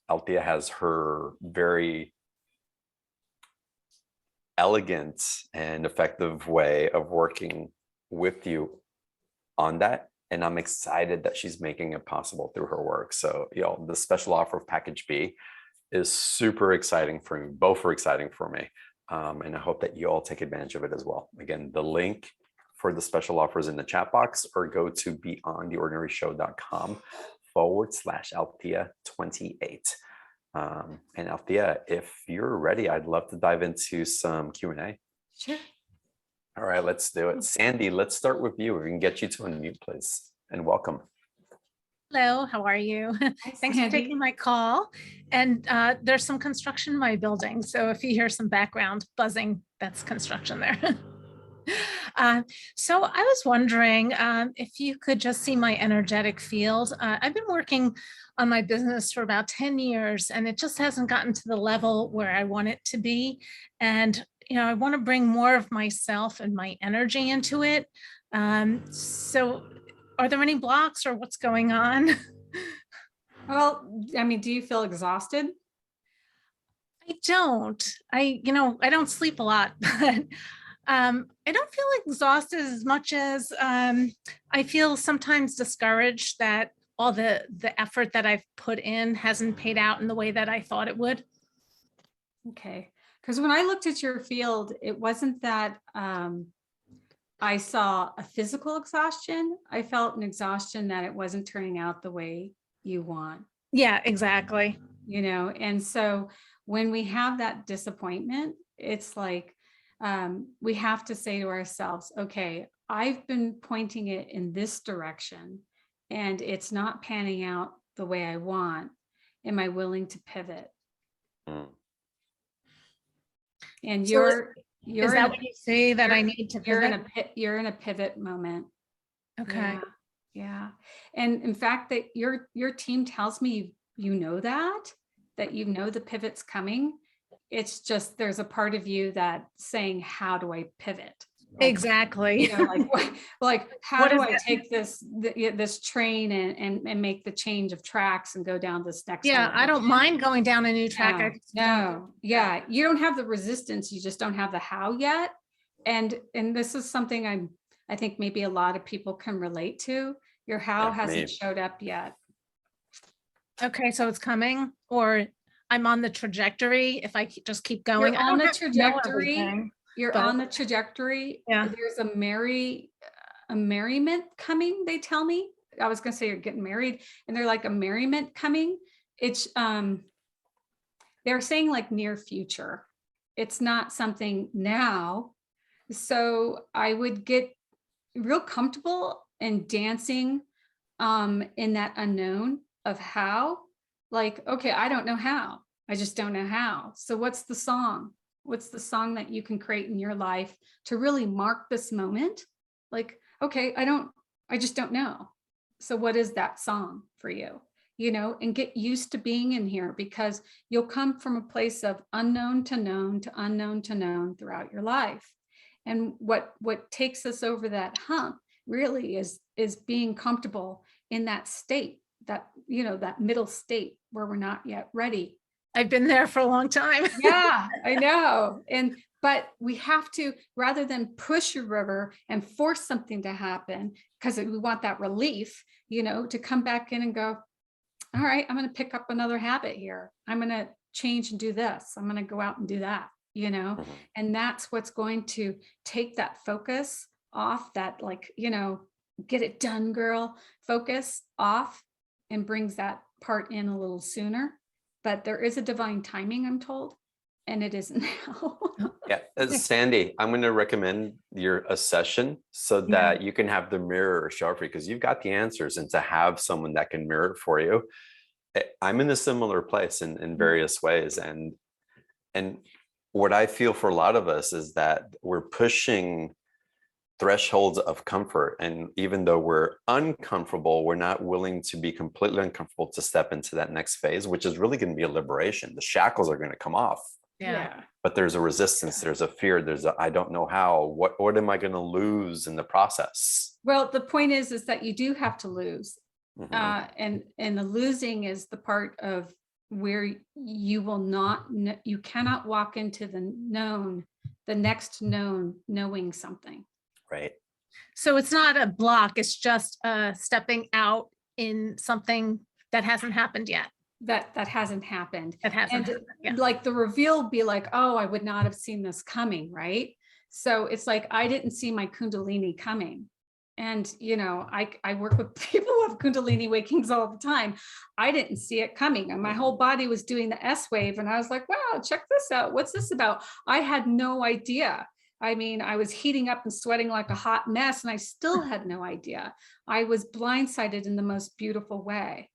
Althea has her very elegant and effective way of working with you on that. And I'm excited that she's making it possible through her work. So, the special offer of Package B is super exciting for me. Both are exciting for me. And I hope that you all take advantage of it as well. Again, the link for the special offers in the chat box, or go to beyondtheordinaryshow.com/Althea28. And Althea, if you're ready, I'd love to dive into some Q&A. Sure. All right, let's do it. Sandy, let's start with you. We can get you to unmute, please. And welcome. Hello, how are you? Hi, Thanks for taking Sandy. my call. And there's some construction in my building. So if you hear some background buzzing, that's construction there. Uh, so I was wondering if you could just see my energetic field. I've been working on my business for about 10 years, and it just hasn't gotten to the level where I want it to be. And, I want to bring more of myself and my energy into it. So are there any blocks or what's going on? Well, I mean, do you feel exhausted? I don't. I don't sleep a lot, but I don't feel exhausted as much as I feel sometimes discouraged that all the effort that I've put in hasn't paid out in the way that I thought it would. Okay. Because when I looked at your field, it wasn't that I saw a physical exhaustion. I felt an exhaustion that it wasn't turning out the way you want, Yeah, exactly. and so when we have that disappointment, it's like we have to say to ourselves, okay, I've been pointing it in this direction and it's not panning out the way I want. Am I willing to pivot? Mm. And So you're Is in that a, what you say that I you're, need to you're in pivot? you're in a pivot moment. Okay. Yeah. Yeah. And in fact, that your team tells me you know that you know the pivot's coming. It's just there's a part of you that saying, how do I pivot? Like, Exactly. like how What do is I that? take this train and make the change of tracks and go down this next Yeah, I don't elevation? mind going down a new track. I No, just don't. no, yeah, you don't have the resistance, you just don't have the how yet. And this is something I think maybe a lot of people can relate to. Your how Yeah, hasn't me. showed up yet. Okay, so it's coming, or I'm on the trajectory. If I just keep going, You're I on don't the have to know trajectory. everything, You're but on the trajectory. yeah. There's a merriment coming, they tell me. I was gonna say you're getting married, and they're like a merriment coming. It's they're saying like near future. It's not something now. So I would get real comfortable in dancing in that unknown of how. Like, okay, I don't know how. I just don't know how. So what's the song? What's the song that you can create in your life to really mark this moment? Like, okay, I just don't know. So what is that song for you? And get used to being in here, because you'll come from a place of unknown to known to unknown to known throughout your life. And what takes us over that hump really is being comfortable in that state, that middle state where we're not yet ready. I've been there for a long time. Yeah, I know. But we have to, rather than push a river and force something to happen, because we want that relief, to come back in and go, all right, I'm going to pick up another habit here. I'm going to change and do this. I'm going to go out and do that, Mhm. and that's what's going to take that focus off, that get it done, girl, focus off, and brings that part in a little sooner. But there is a divine timing, I'm told, and it isn't now. Yeah, Sandy, I'm going to recommend a session so Yeah. that you can have the mirror show up for you, because you've got the answers, and to have someone that can mirror it for you. I'm in a similar place in various ways, and what I feel for a lot of us is that we're pushing thresholds of comfort, and even though we're uncomfortable, we're not willing to be completely uncomfortable to step into that next phase, which is really going to be a liberation. The shackles are going to come off. Yeah. But there's a resistance, there's a fear, I don't know how, what am I going to lose in the process? Well, the point is that you do have to lose. Mhm. And the losing is the part of where you will not, you cannot walk into the next known, knowing something. Right. So it's not a block, it's just stepping out in something that hasn't happened yet. That hasn't happened. That hasn't And happened. Yeah. like the reveal be like, oh, I would not have seen this coming, right? So it's like, I didn't see my Kundalini coming. And, I work with people who have Kundalini wakings all the time. I didn't see it coming. And my whole body was doing the S wave. And I was like, wow, check this out. What's this about? I had no idea. I mean, I was heating up and sweating like a hot mess, and I still had no idea. I was blindsided in the most beautiful way.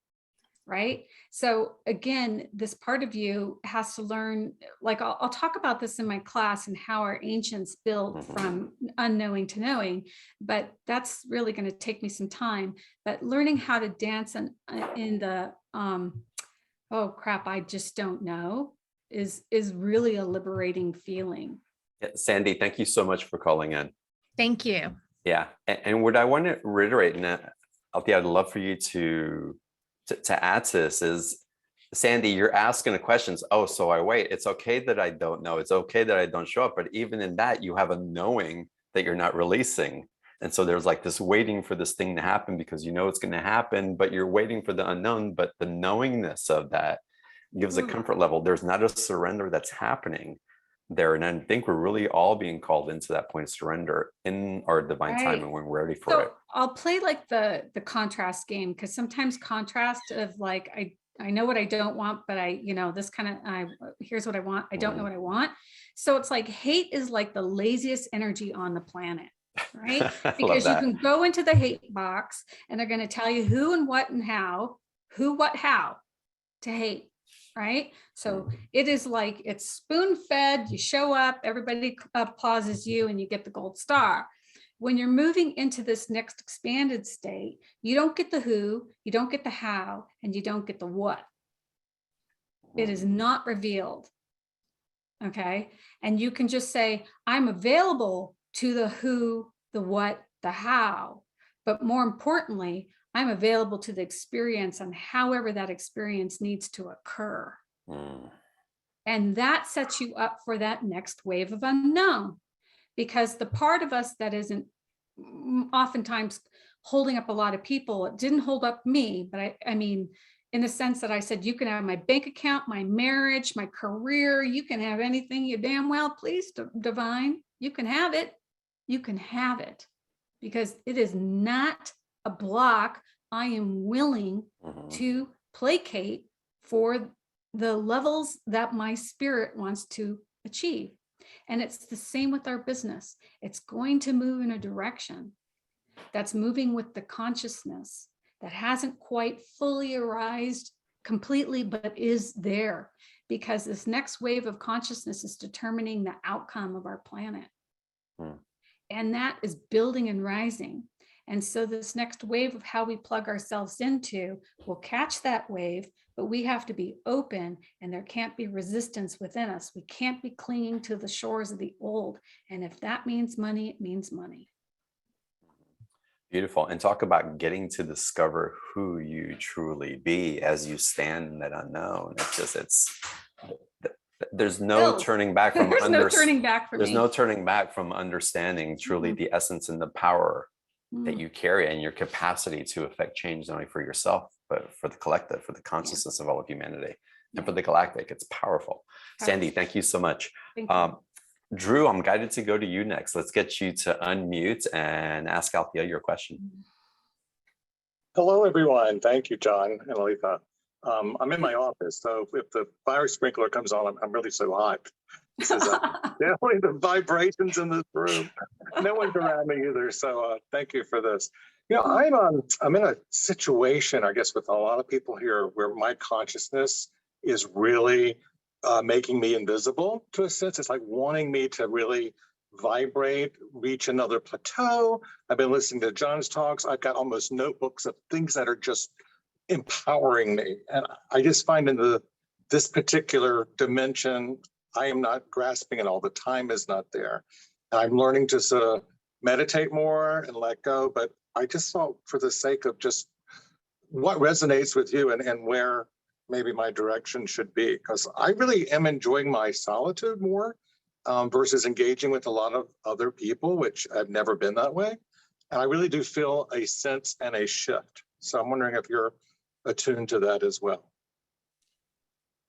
Right. So again, this part of you has to learn, like I'll talk about this in my class and how our ancients built from unknowing to knowing, but that's really going to take me some time. But learning how to dance in the oh crap, I just don't know is really a liberating feeling. Yeah, Sandy, thank you so much for calling in. Thank you. Yeah, and what I want to reiterate, and Althea, I'd love for you to add to this is, Sandy, you're asking the questions. Oh, so I wait. It's okay that I don't know. It's okay that I don't show up. But even in that, you have a knowing that you're not releasing. And so there's like this waiting for this thing to happen because you know it's going to happen, but you're waiting for the unknown. But the knowingness of that gives a comfort level. There's not a surrender that's happening there. And I think we're really all being called into that point of surrender in our divine time and when we're ready for it. I'll play like the contrast game, because sometimes contrast of like, I know what I don't want, but this kind of, here's what I want. I don't know what I want. So it's like hate is like the laziest energy on the planet, right? Because you can go into the hate box and they're going to tell you who and what and how, who, what, how to hate. Right. So it is like it's spoon fed. You show up, everybody applauses you, and you get the gold star. When you're moving into this next expanded state, you don't get the who, you don't get the how, and you don't get the what. It is not revealed. Okay. And you can just say, I'm available to the who, the what, the how. But more importantly, I'm available to the experience and however that experience needs to occur. And that sets you up for that next wave of unknown, because the part of us that isn't oftentimes holding up a lot of people, it didn't hold up me, but I mean, in the sense that I said, you can have my bank account, my marriage, my career, you can have anything you damn well please, divine, you can have it. You can have it, because it is not a block. I am willing to placate for the levels that my spirit wants to achieve. And it's the same with our business. It's going to move in a direction that's moving with the consciousness that hasn't quite fully arised completely, but is there, because this next wave of consciousness is determining the outcome of our planet. And that is building and rising. And so this next wave of how we plug ourselves into will catch that wave, but we have to be open, and there can't be resistance within us. We can't be clinging to the shores of the old. And if that means money, it means money. Beautiful. And talk about getting to discover who you truly be as you stand in that unknown. There's no turning back from There's no turning back for me. There's no turning back from understanding truly the essence and the power that you carry and your capacity to affect change, not only for yourself, but for the collective, for the consciousness of all of humanity, and for the galactic. It's powerful. Sandy, thank you so much. Drew, I'm guided to go to you next. Let's get you to unmute and ask Althea your question. Hello, everyone. Thank you, John and Althea. I'm in my office, so if the fire sprinkler comes on, I'm really so hot. This is definitely the vibrations in this room. No one's around me either, so thank you for this. You know, I'm in a situation, I guess, with a lot of people here where my consciousness is really making me invisible to a sense. It's like wanting me to really vibrate, reach another plateau. I've been listening to John's talks. I've got almost notebooks of things that are just empowering me. And I just find in this particular dimension, I am not grasping it all. The time is not there. I'm learning to sort of meditate more and let go. But I just thought, for the sake of just what resonates with you and where maybe my direction should be, because I really am enjoying my solitude more versus engaging with a lot of other people, which I've never been that way. And I really do feel a sense and a shift. So I'm wondering if you're attuned to that as well.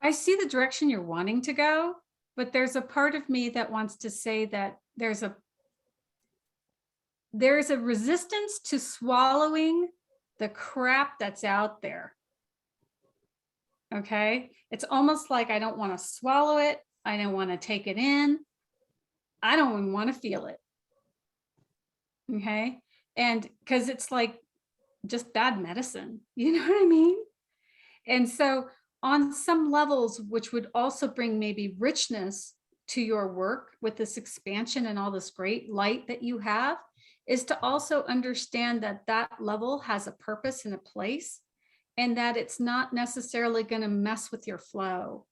I see the direction you're wanting to go, but there's a part of me that wants to say that there's a resistance to swallowing the crap that's out there. Okay. It's almost like I don't want to swallow it. I don't want to take it in. I don't even want to feel it. Okay. And because it's like just bad medicine, you know what I mean? And so on some levels, which would also bring maybe richness to your work with this expansion and all this great light that you have, is to also understand that that level has a purpose and a place, and that it's not necessarily going to mess with your flow.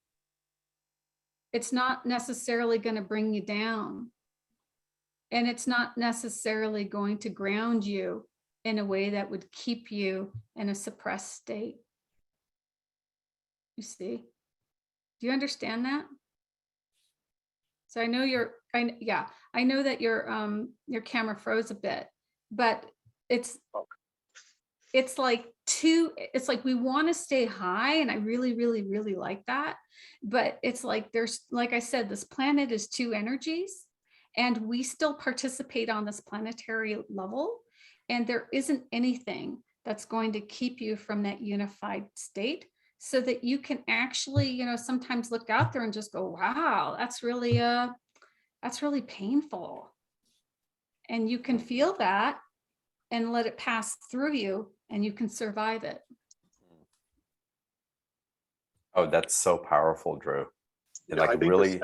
It's not necessarily going to bring you down. And it's not necessarily going to ground you in a way that would keep you in a suppressed state. You see? Do you understand that? So I know I know that your camera froze a bit, but it's like we want to stay high, and I really, really, really like that. But it's like there's, like I said, this planet is two energies, and we still participate on this planetary level, and there isn't anything that's going to keep you from that unified state, so that you can actually, you know, sometimes look out there and just go, wow, that's really painful. And you can feel that and let it pass through you, and you can survive it. Oh, that's so powerful, Drew. You know, Like I think really,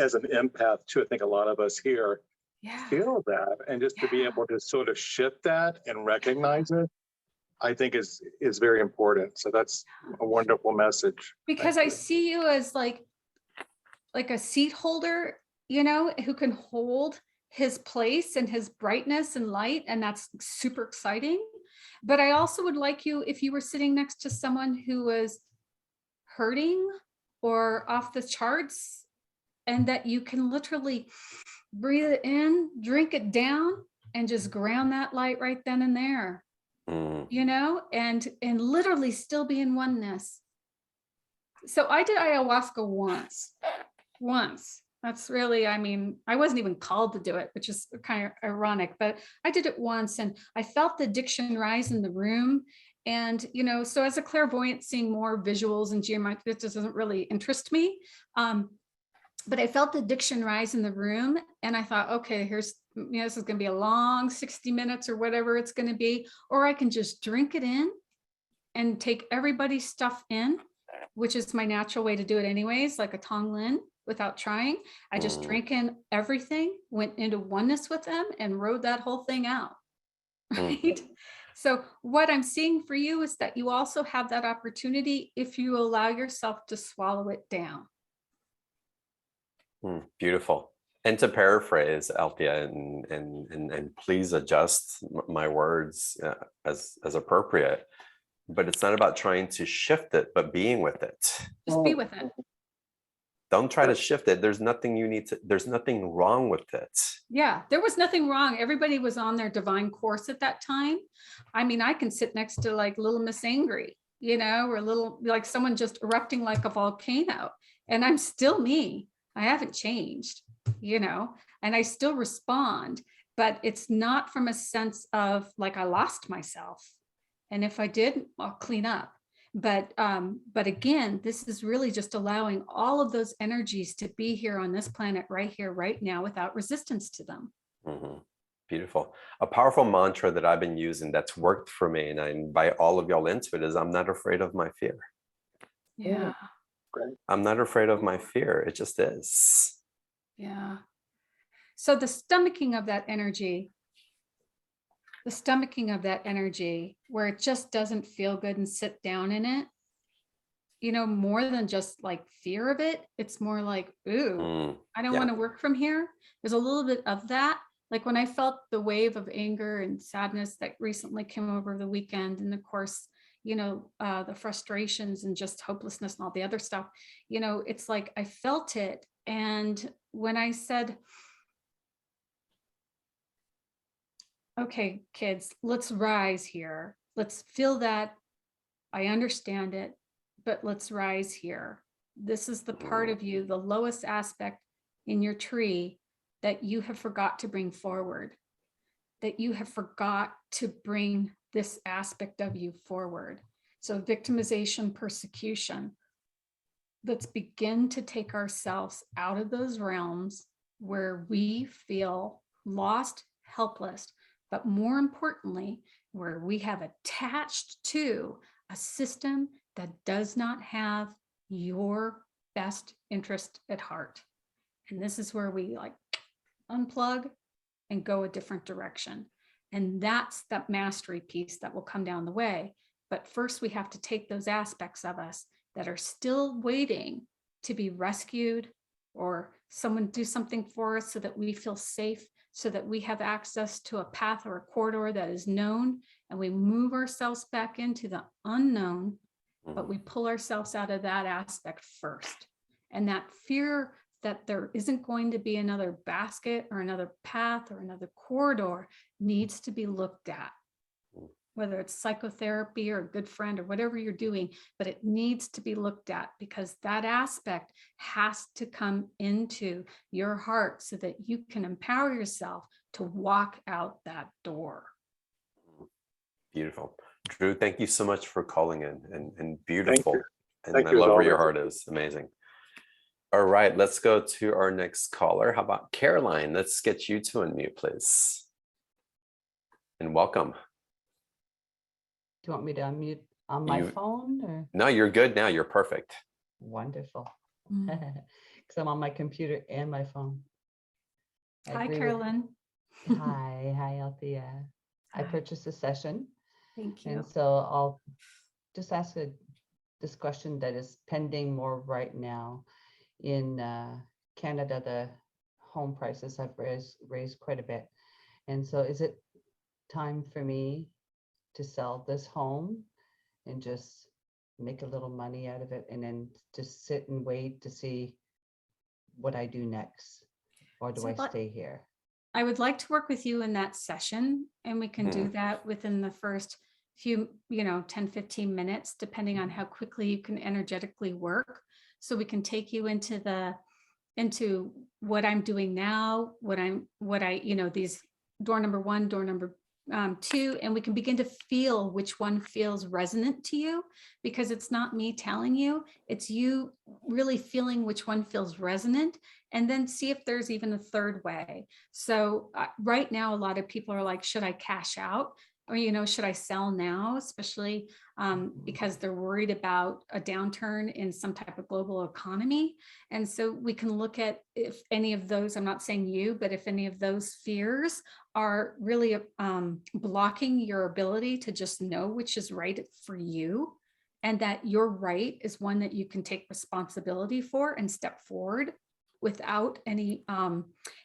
as an empath too, I think a lot of us here Yeah. feel that, and just to be able to sort of shift that and recognize it, I think is very important. So that's a wonderful message. Because I see you as like a seat holder, you know, who can hold his place and his brightness and light, and that's super exciting. But I also would like you, if you were sitting next to someone who was hurting or off the charts, and that you can literally breathe it in, drink it down, and just ground that light right then and there, you know, and literally still be in oneness. So I did ayahuasca once. That's really, I mean, I wasn't even called to do it, which is kind of ironic, but I did it once, and I felt the addiction rise in the room. And, you know, so as a clairvoyant, seeing more visuals and geometry, it just doesn't really interest me. But I felt the addiction rise in the room, and I thought, okay, here's, you know, this is going to be a long 60 minutes or whatever it's going to be, or I can just drink it in and take everybody's stuff in, which is my natural way to do it anyways, like a Tonglen, without trying. I just drank in everything, went into oneness with them, and rode that whole thing out. Right? So what I'm seeing for you is that you also have that opportunity if you allow yourself to swallow it down. Beautiful. And to paraphrase Althea, and please adjust my words as appropriate, but it's not about trying to shift it, but being with it. Just be with it. Don't try to shift it. There's nothing there's nothing wrong with it. Yeah, there was nothing wrong. Everybody was on their divine course at that time. I mean, I can sit next to like little Miss Angry, you know, or little, like someone just erupting like a volcano, and I'm still me. I haven't changed, you know, and I still respond, but it's not from a sense of like I lost myself. And if I did, I'll clean up. But again, this is really just allowing all of those energies to be here on this planet right here, right now, without resistance to them. Beautiful. A powerful mantra that I've been using that's worked for me, and I invite all of y'all into it, is I'm not afraid of my fear. Yeah. Great. I'm not afraid of my fear. It just is. Yeah. So the stomaching of that energy, where it just doesn't feel good, and sit down in it, you know, more than just like fear of it, it's more like, ooh, I don't want to work from here. There's a little bit of that. Like when I felt the wave of anger and sadness that recently came over the weekend, and of course, you know, the frustrations and just hopelessness and all the other stuff, you know, it's like I felt it. And when I said, okay, kids, let's rise here. Let's feel that. I understand it, but let's rise here. This is the part of you, the lowest aspect in your tree that you have forgot to bring forward, that you have forgot to bring this aspect of you forward. So victimization, persecution. Let's begin to take ourselves out of those realms where we feel lost, helpless, but more importantly, where we have attached to a system that does not have your best interest at heart. And this is where we like unplug and go a different direction. And that's that mastery piece that will come down the way. But first we have to take those aspects of us that are still waiting to be rescued, or someone do something for us so that we feel safe, so that we have access to a path or a corridor that is known, and we move ourselves back into the unknown, but we pull ourselves out of that aspect first. And that fear that there isn't going to be another basket or another path or another corridor needs to be looked at, whether it's psychotherapy or a good friend or whatever you're doing, but it needs to be looked at, because that aspect has to come into your heart so that you can empower yourself to walk out that door. Beautiful. Drew, thank you so much for calling in, and beautiful. you. And Thank I you as love where your always. heart is. Amazing. All right, let's go to our next caller. How about Caroline? Let's get you to unmute, please. And welcome. Do you want me to unmute on my phone or? No, you're good now. You're perfect. Wonderful. Because I'm on my computer and my phone. Hi, Carolyn. Hi, Althea. I Hi. purchased a session. Thank you. And so I'll just ask this question that is pending more right now. In Canada, the home prices have raised quite a bit. And so is it time for me to sell this home and just make a little money out of it and then just sit and wait to see what I do next? Or do I stay here? I would like to work with you in that session, and we can do that within the first few, 10, 15 minutes, depending on how quickly you can energetically work. So we can take you into what I'm doing now, these door number 1, door number 2, and we can begin to feel which one feels resonant to you, because it's not me telling you, it's you really feeling which one feels resonant, and then see if there's even a third way. So right now, a lot of people are like, should I cash out? Or, should I sell now, especially because they're worried about a downturn in some type of global economy. And so we can look at if any of those, I'm not saying you, but if any of those fears are really blocking your ability to just know which is right for you, and that your right is one that you can take responsibility for and step forward without any,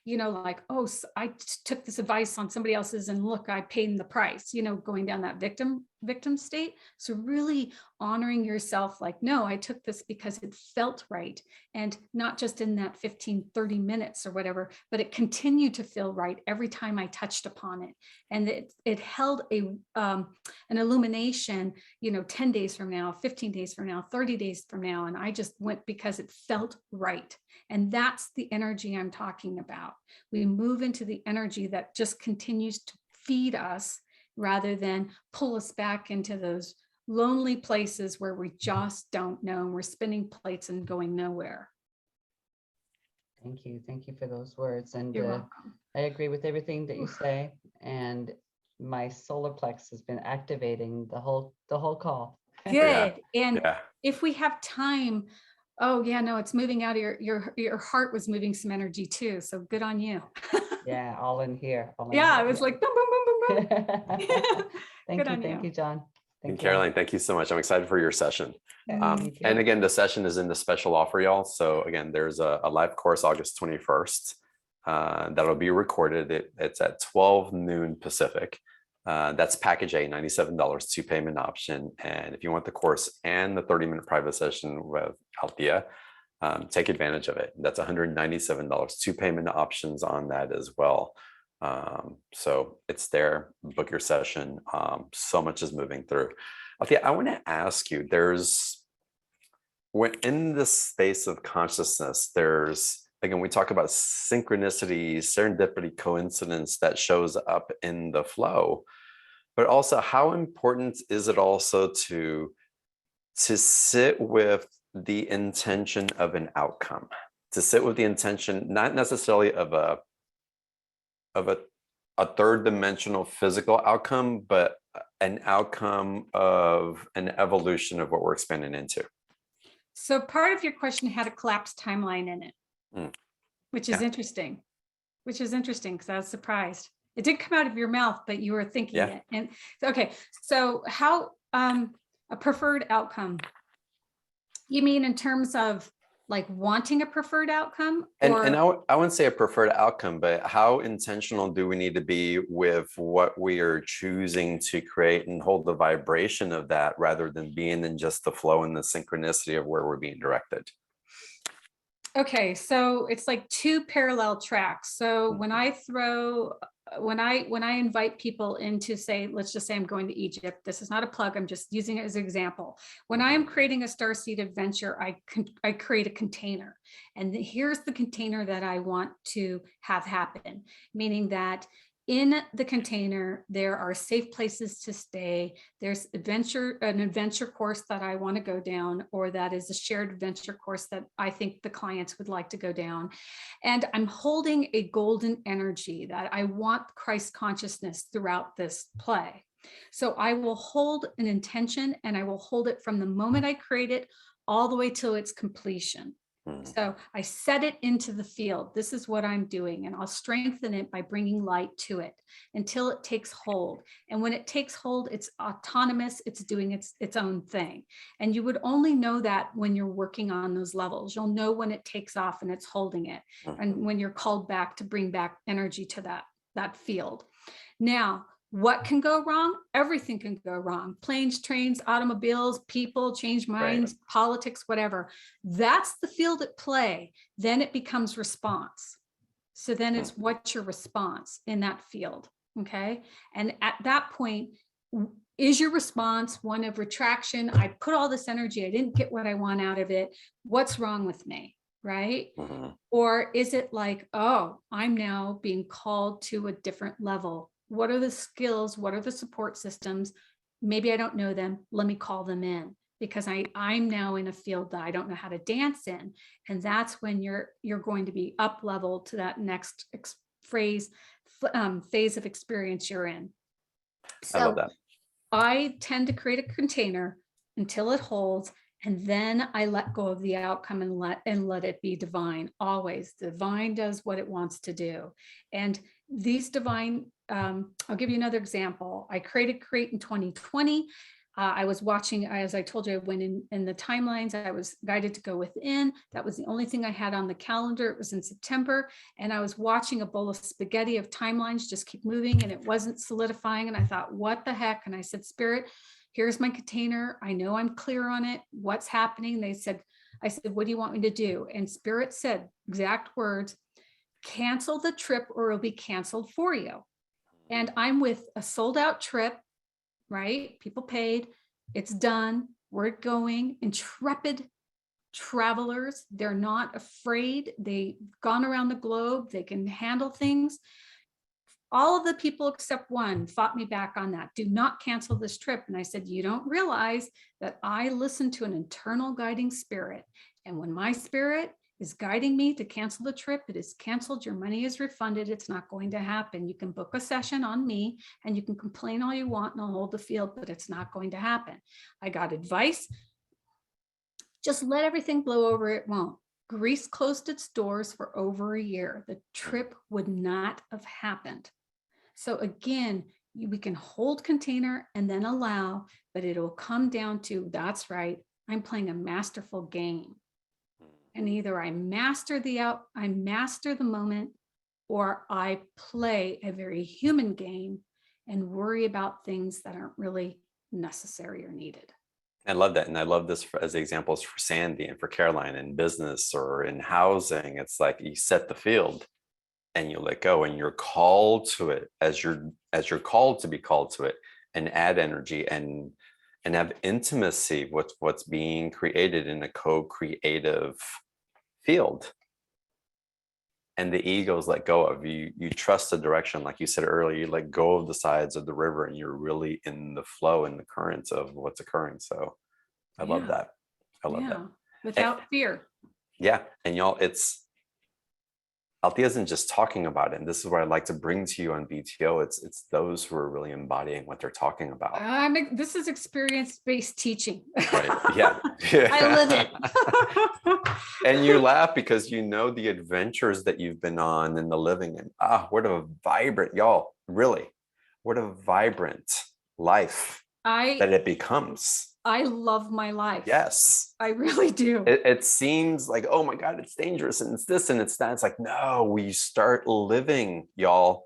like, oh, so I took this advice on somebody else's and look, I paid the price, going down that victim state. So really honoring yourself, like, no, I took this because it felt right. And not just in that 15, 30 minutes or whatever, but it continued to feel right every time I touched upon it. And it held an illumination, 10 days from now, 15 days from now, 30 days from now. And I just went because it felt right. And that's the energy I'm talking about. We move into the energy that just continues to feed us rather than pull us back into those lonely places where we just don't know. We're spinning plates and going nowhere. Thank you. Thank you for those words. And You're welcome. I agree with everything that you say. And my solar plex has been activating the whole call. Good. And if we have time, oh yeah, no, it's moving out of your heart was moving some energy too. So good on you. Yeah, all in here. I was like, boom, boom, boom, boom, boom. Thank you, John. And Caroline, thank you so much. I'm excited for your session. Me And too. again, the session is in the special offer, y'all. So again, there's a live course August 21st that'll be recorded. It's at 12 noon Pacific. That's package A, $97, 2-payment option. And if you want the course and the 30-minute private session with Althea, take advantage of it. That's $197, 2-payment options on that as well. So it's there, book your session. So much is moving through. Althea, I want to ask you, when in the space of consciousness, again, we talk about synchronicity, serendipity, coincidence that shows up in the flow, but also how important is it also to sit with the intention of an outcome? to sit with the intention, not necessarily of a third dimensional physical outcome, but an outcome of an evolution of what we're expanding into. So part of your question had a collapsed timeline in it, which is Yeah. interesting, because I was surprised. It did come out of your mouth, but you were thinking Yeah. it. And okay, so how a preferred outcome? You mean in terms of like wanting a preferred outcome? And Or I wouldn't say a preferred outcome, but how intentional do we need to be with what we are choosing to create and hold the vibration of that rather than being in just the flow and the synchronicity of where we're being directed? okay, so it's like two parallel tracks. So when I invite people into, say, let's just say I'm going to Egypt. This is not a plug. I'm just using it as an example. When I am creating a starseed adventure, I create a container, and here's the container that I want to have happen, meaning that in the container, there are safe places to stay. There's an adventure course that I want to go down, or that is a shared adventure course that I think the clients would like to go down. And I'm holding a golden energy that I want Christ consciousness throughout this play. So I will hold an intention, and I will hold it from the moment I create it all the way till its completion. So I set it into the field. This is what I'm doing, and I'll strengthen it by bringing light to it until it takes hold. And when it takes hold, it's autonomous. It's doing its own thing. And you would only know that when you're working on those levels. You'll know when it takes off and it's holding it, and when you're called back to bring back energy to that field. Now, what can go wrong? Everything can go wrong. Planes, trains, automobiles, people, change minds, politics, whatever. That's the field at play. Then it becomes response. So then it's what's your response in that field, okay? And at that point, is your response one of retraction? I put all this energy, I didn't get what I want out of it. What's wrong with me, right? Or is it like, oh, I'm now being called to a different level? What are the skills? What are the support systems? Maybe I don't know them. Let me call them in, because I'm now in a field that I don't know how to dance in. And that's when you're going to be up level to that next phase of experience you're in. So I love that. I tend to create a container until it holds, and then I let go of the outcome and let it be divine. Always divine does what it wants to do. And these divine, I'll give you another example. I created Create in 2020. I was watching, as I told you, I went in the timelines. I was guided to go within. That was the only thing I had on the calendar. It was in September. And I was watching a bowl of spaghetti of timelines just keep moving, and it wasn't solidifying. And I thought, what the heck? And I said, Spirit, here's my container. I know I'm clear on it. What's happening? I said, what do you want me to do? And Spirit said, exact words, cancel the trip or it'll be canceled for you. And I'm with a sold out trip, right? People paid, it's done, we're going. Intrepid travelers, they're not afraid. They've gone around the globe, they can handle things. All of the people except one fought me back on that. Do not cancel this trip. And I said, you don't realize that I listen to an internal guiding spirit. And when my spirit is guiding me to cancel the trip, it is canceled. Your money is refunded. It's not going to happen. You can book a session on me and you can complain all you want and I'll hold the field, but it's not going to happen. I got advice. Just let everything blow over. It won't. Greece closed its doors for over a year. The trip would not have happened. So again, we can hold container and then allow, but it'll come down to, that's right, I'm playing a masterful game. And either I master the moment, or I play a very human game and worry about things that aren't really necessary or needed. I love that. And I love this as examples for Sandy and for Caroline in business or in housing. It's like you set the field and you let go, and you're called to it as you're called to be called to it, and add energy and have intimacy with what's being created in a co-creative field. And the egos let go of you. You trust the direction, like you said earlier, you let go of the sides of the river and you're really in the flow and the currents of what's occurring. So I love that. I love that. Without fear. Yeah. And y'all, it's Althea isn't just talking about it. And this is what I'd like to bring to you on BTO. It's those who are really embodying what they're talking about. This is experience-based teaching. Right. Yeah. I live it. And you laugh because you know the adventures that you've been on and the living. And what a vibrant, y'all, really, what a vibrant life that it becomes. I love my life. Yes. I really do. It seems like, oh my God, it's dangerous and it's this and it's that. It's like, no, we start living, y'all.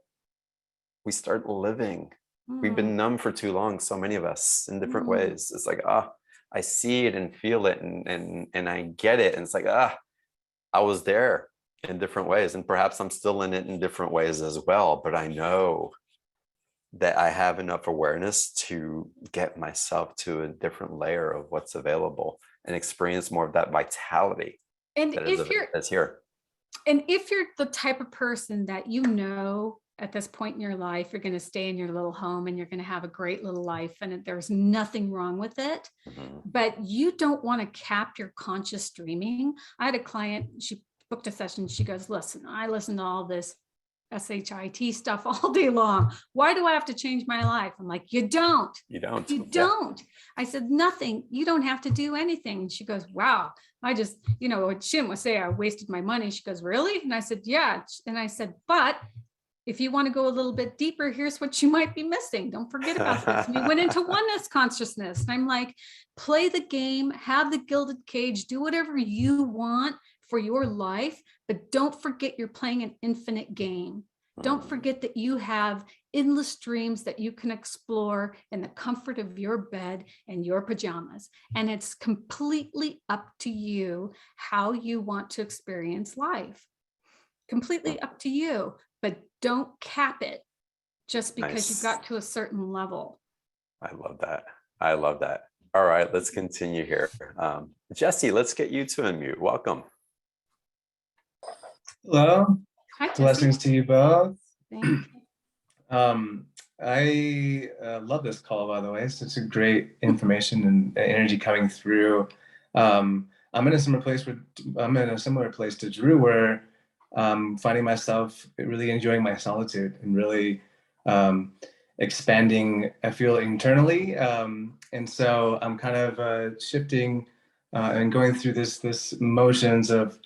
We start living. We've been numb for too long, so many of us in different ways. It's like, I see it and feel it and I get it. And it's like, I was there in different ways. And perhaps I'm still in it in different ways as well. But I know that I have enough awareness to get myself to a different layer of what's available and experience more of that vitality. And that's here. And if you're the type of person that you know at this point in your life, you're going to stay in your little home and you're going to have a great little life and there's nothing wrong with it, but you don't want to cap your conscious dreaming. I had a client, she booked a session. She goes, listen, I listen to all this SHIT stuff all day long. Why do I have to change my life? I'm like, you don't. You don't. I said, nothing. You don't have to do anything. And she goes, wow. I just, she didn't want to say I wasted my money. She goes, really? And I said, yeah. And I said, but if you want to go a little bit deeper, here's what you might be missing. Don't forget about this. And we went into oneness consciousness. And I'm like, play the game, have the gilded cage, do whatever you want for your life, but don't forget you're playing an infinite game. Don't forget that you have endless dreams that you can explore in the comfort of your bed and your pajamas. And it's completely up to you how you want to experience life. Completely up to you, but don't cap it just because you got to a certain level. I love that. I love that. All right, let's continue here. Jesse, let's get you to unmute. Welcome. Hello. Hi, Blessings to you both. Thank you. I love this call, by the way. It's such a great information and energy coming through. I'm in a similar place to Drew, where finding myself really enjoying my solitude and really expanding, I feel, internally. And so I'm kind of shifting and going through this motions of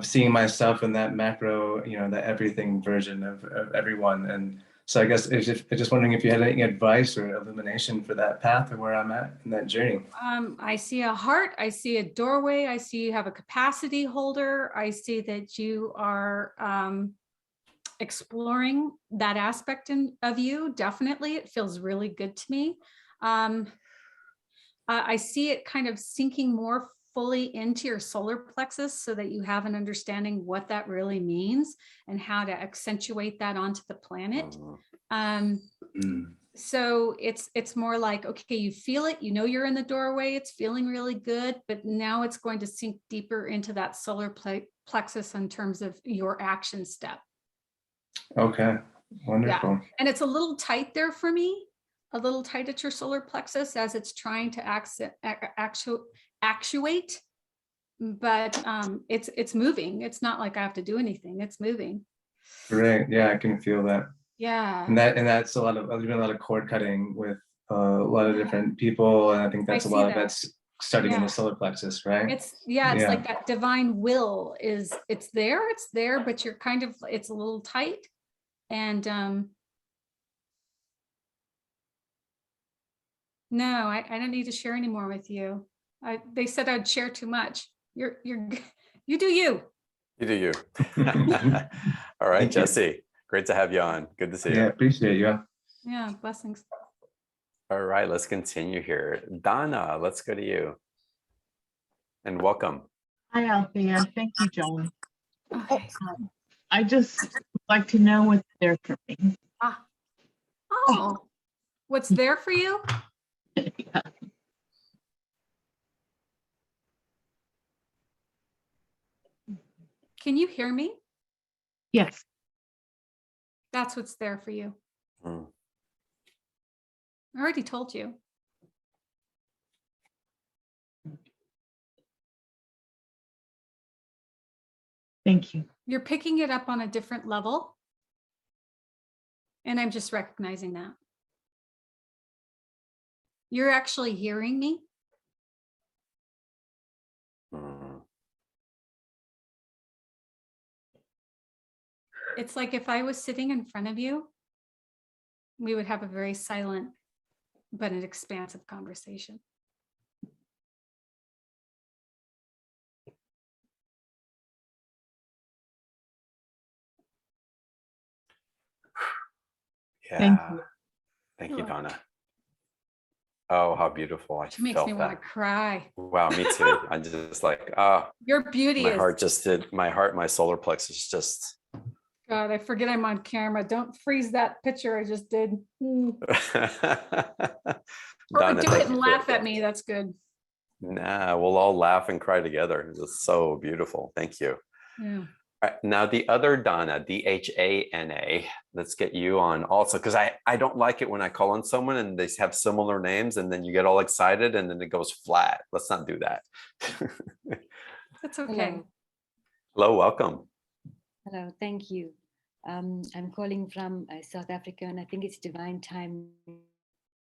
seeing myself in that macro, that everything version of everyone. And so I guess I'm just wondering if you had any advice or illumination for that path or where I'm at in that journey. I see a heart, I see a doorway, I see you have a capacity holder, I see that you are exploring that aspect of you. Definitely, it feels really good to me. I see it kind of sinking more fully into your solar plexus so that you have an understanding what that really means and how to accentuate that onto the planet. So it's more like, okay, you feel it, you're in the doorway, it's feeling really good, but now it's going to sink deeper into that solar plexus in terms of your action step. Okay, wonderful. Yeah. And it's a little tight there for me, a little tight at your solar plexus as it's trying to actuate, but it's moving. It's not like I have to do anything, it's moving. Great. Yeah, I can feel that. Yeah. And that's I've doing a lot of cord cutting with a lot of different people, and I think that's a lot of that's starting in the solar plexus, right? It's like that divine will it's there, but you're kind of, it's a little tight. And no, I don't need to share anymore with you. They said I'd share too much. You do you. You do you. All right, Jesse. Great to have you on. Good to see you. Yeah, appreciate you. Yeah, blessings. All right, let's continue here. Donna, let's go to you. And welcome. Hi, Althea. Thank you, John. Okay. I just would like to know what's there for me. Oh, what's there for you? Yeah. Can you hear me? Yes. That's what's there for you. I already told you. Thank you. You're picking it up on a different level. And I'm just recognizing that. You're actually hearing me. Mm. It's like if I was sitting in front of you, we would have a very silent but an expansive conversation. Yeah. Thank you. Thank you, You're Donna. Oh, how beautiful. I She makes felt me want that. to cry. Wow, me too. I just like, ah, Your beauty my is, heart just did, my solar plexus just. God, I forget I'm on camera. Don't freeze that picture I just did. Or Donna, do thank it and you for laugh that. at me. That's good. Nah, we'll all laugh and cry together. It's so beautiful. Thank you. Yeah. All right, now the other Donna, Dhana, let's get you on also, because I don't like it when I call on someone and they have similar names and then you get all excited and then it goes flat. Let's not do that. That's okay. Hello. Hello, welcome. Hello, thank you. I'm calling from South Africa, and I think it's divine time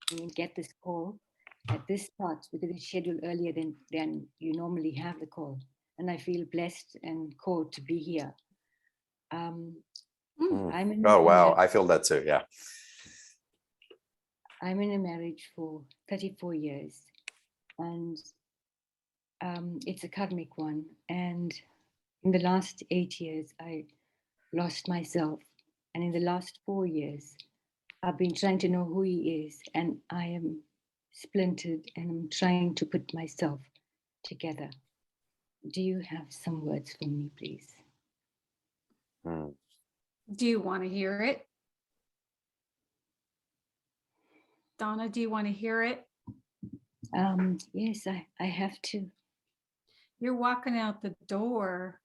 to get this call at this spot because it's scheduled earlier than you normally have the call. And I feel blessed and called to be here. I'm in Oh, a wow. mar- I feel that too. Yeah. I'm in a marriage for 34 years, and it's a karmic one. And in the last 8 years, I lost myself. And in the last 4 years, I've been trying to know who he is. And I am splintered and I'm trying to put myself together. Do you have some words for me, please? Mm. Do you want to hear it? Donna, do you want to hear it? Yes, I have to. You're walking out the door.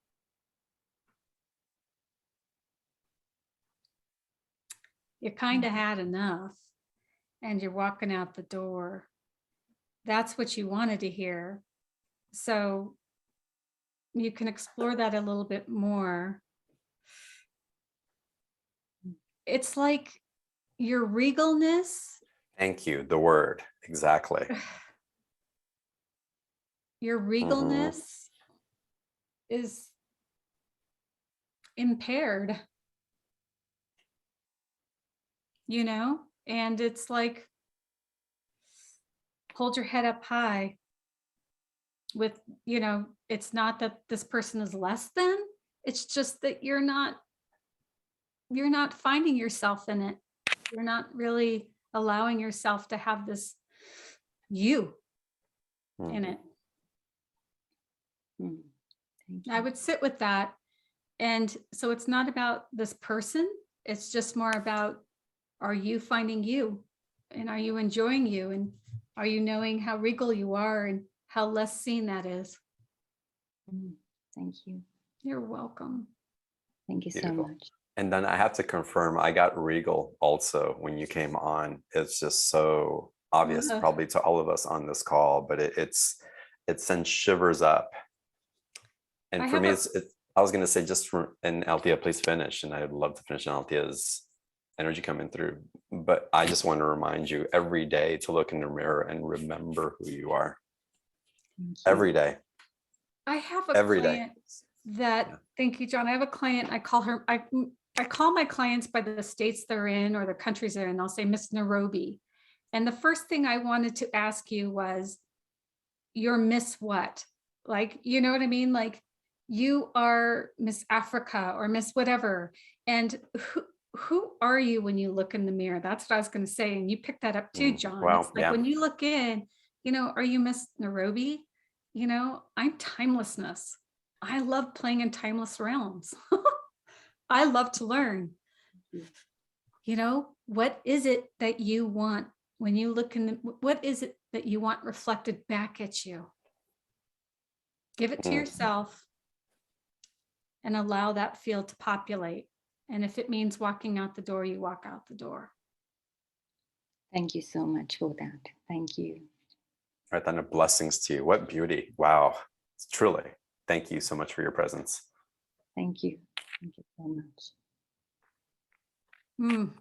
You kind of had enough and you're walking out the door. That's what you wanted to hear. So you can explore that a little bit more. It's like your regalness, Thank you. The word. Exactly. your regalness is impaired, you know, and it's like, hold your head up high with, you know, it's not that this person is less than, it's just that you're not finding yourself in it. You're not really allowing yourself to have this you in it. Thank you. I would sit with that. And so it's not about this person. It's just more about, are you finding you? And are you enjoying you? And are you knowing how regal you are and how less seen that is? Thank you. You're welcome. Thank you so Beautiful. much. And then I have to confirm, I got regal also when you came on. It's just so obvious, Ugh. probably to all of us on this call, but it sends shivers up. And I for have me, a- I was going to say just for, and Althea, please finish. And I'd love to finish on Althea's energy coming through. But I just want to remind you every day to look in the mirror and remember who you are. Thank you. Every day. I have a Every day. client that, Yeah. thank you, John. I have a client, I call her, I call my clients by the states they're in or the countries they're in. I'll say Miss Nairobi. And the first thing I wanted to ask you was, you're Miss what? Like, you know what I mean? Like, you are Miss Africa or Miss whatever. And who are you when you look in the mirror? That's what I was going to say. And you picked that up too, John. Wow, It's like yeah. when you look in, you know, are you Miss Nairobi? You know, I'm timelessness. I love playing in timeless realms. I love to learn. You know, what is it that you want when you look in the, what is it that you want reflected back at you? Give it to yourself and allow that field to populate. And if it means walking out the door, you walk out the door. Thank you so much for that. Thank you. All right, then blessings to you. What beauty. Wow. Truly. Thank you so much for your presence. Thank you. Thank you so much. Mm.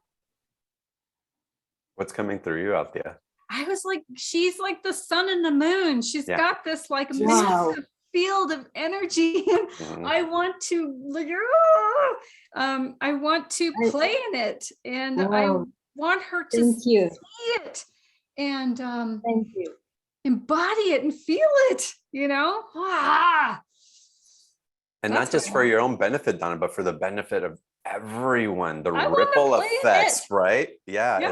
What's coming through you, Althea? I was like, she's like the sun and the moon. She's Yeah. got this like Wow. massive field of energy. Mhm. I want to like, I want to play in it, and I Wow. want her to Thank you. see it and Thank you. embody it and feel it, you know? And That's not just what I for want. your own benefit, Donna, but for the benefit of everyone, the I wanna ripple play in effects, it. right? Yeah, Yeah.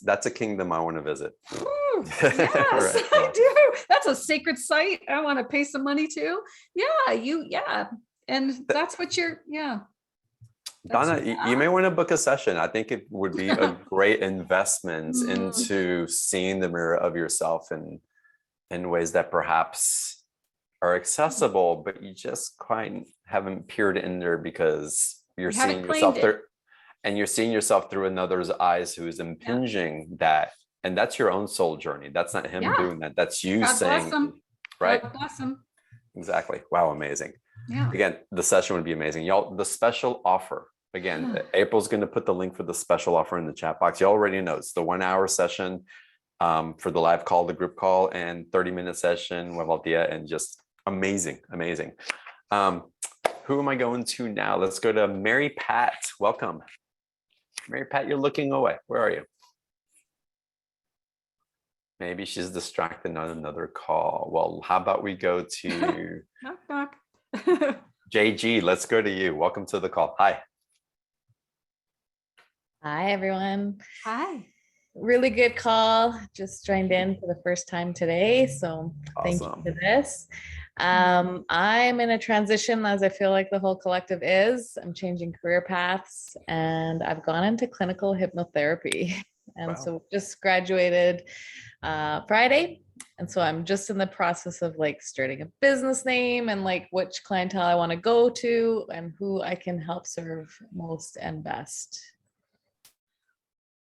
that's a kingdom I want to visit. Whew, Right, yes, yeah. I do. That's a sacred site. I want to pay some money to. Yeah. And that's what you're, that's Donna, what- you may want to book a session. I think it would be a great investment Mm. into seeing the mirror of yourself in ways that perhaps are accessible, but you just quite haven't peered in there because you're You haven't seeing yourself claimed it. there, and you're seeing yourself through another's eyes who is impinging that, and that's your own soul journey. That's not him Yeah. doing that. That's you God bless saying, him. right? God bless him. Exactly. Wow, amazing. Yeah. Again, the session would be amazing. Y'all, the special offer. Again, April's going to put the link for the special offer in the chat box. You already know it's the 1 hour session for the live call, the group call, and 30-minute session with Althea, and just amazing. Who am I going to now? Let's go to Mary Pat. Welcome. Mary Pat, you're looking away. Where are you? Maybe she's distracted on another call. Well, how about we go to Knock, knock. JG? Let's go to you. Welcome to the call. Hi. Hi, everyone. Hi. Really good call. Just joined in for the first time today. So thank you Awesome. for this. I'm in a transition, as I feel like the whole collective is. I'm changing career paths, and I've gone into clinical hypnotherapy. And Wow. so just graduated Friday. And so I'm just in the process of like starting a business name and like which clientele I want to go to and who I can help serve most and best.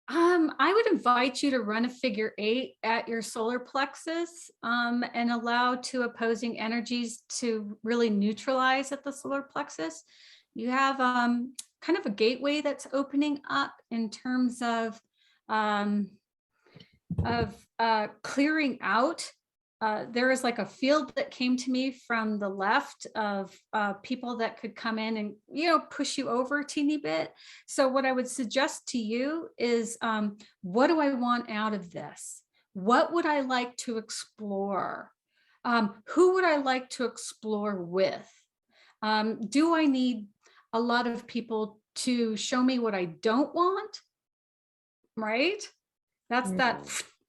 I would invite you to run a figure 8 at your solar plexus and allow two opposing energies to really neutralize at the solar plexus. You have kind of a gateway that's opening up in terms of clearing out. There is like a field that came to me from the left of people that could come in and, push you over a teeny bit. So what I would suggest to you is, what do I want out of this? What would I like to explore? Who would I like to explore with? Do I need a lot of people to show me what I don't want? Right? That's that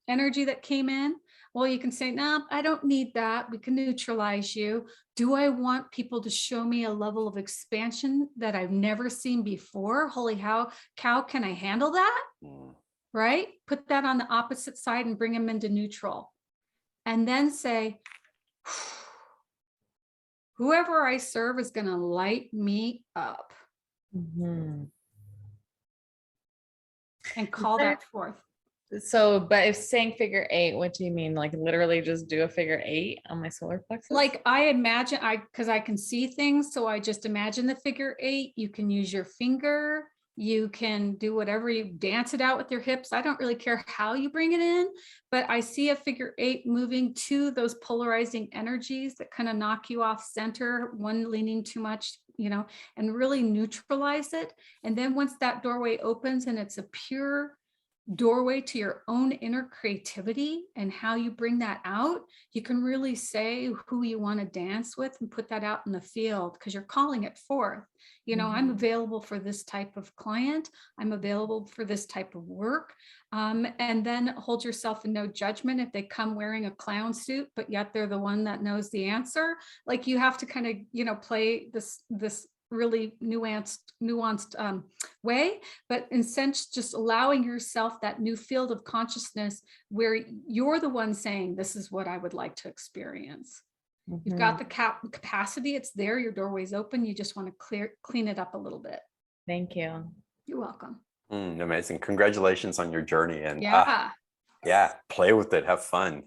energy that came in. Well, you can say, no, I don't need that. We can neutralize you. Do I want people to show me a level of expansion that I've never seen before? Holy cow, can I handle that? Right? Put that on the opposite side and bring them into neutral. And then say, whoever I serve is going to light me up. And call that forth. So, but if saying figure 8, what do you mean? Like literally just do a figure 8 on my solar plexus? Like I imagine, because I can see things. So I just imagine the figure 8. You can use your finger. You can do whatever, you dance it out with your hips. I don't really care how you bring it in, but I see a figure 8 moving to those polarizing energies that kind of knock you off center, one leaning too much, and really neutralize it. And then once that doorway opens and it's a pure doorway to your own inner creativity and how you bring that out, you can really say who you want to dance with and put that out in the field because you're calling it forth. I'm available for this type of client. I'm available for this type of work. And then hold yourself in no judgment if they come wearing a clown suit, but yet they're the one that knows the answer. Like you have to kind of, play this really nuanced way, but in sense, just allowing yourself that new field of consciousness where you're the one saying, this is what I would like to experience. You've got the capacity, it's there, your doorway's open. You just want to clean it up a little bit. Thank you. You're welcome. Amazing. Congratulations on your journey. And yeah, play with it. Have fun.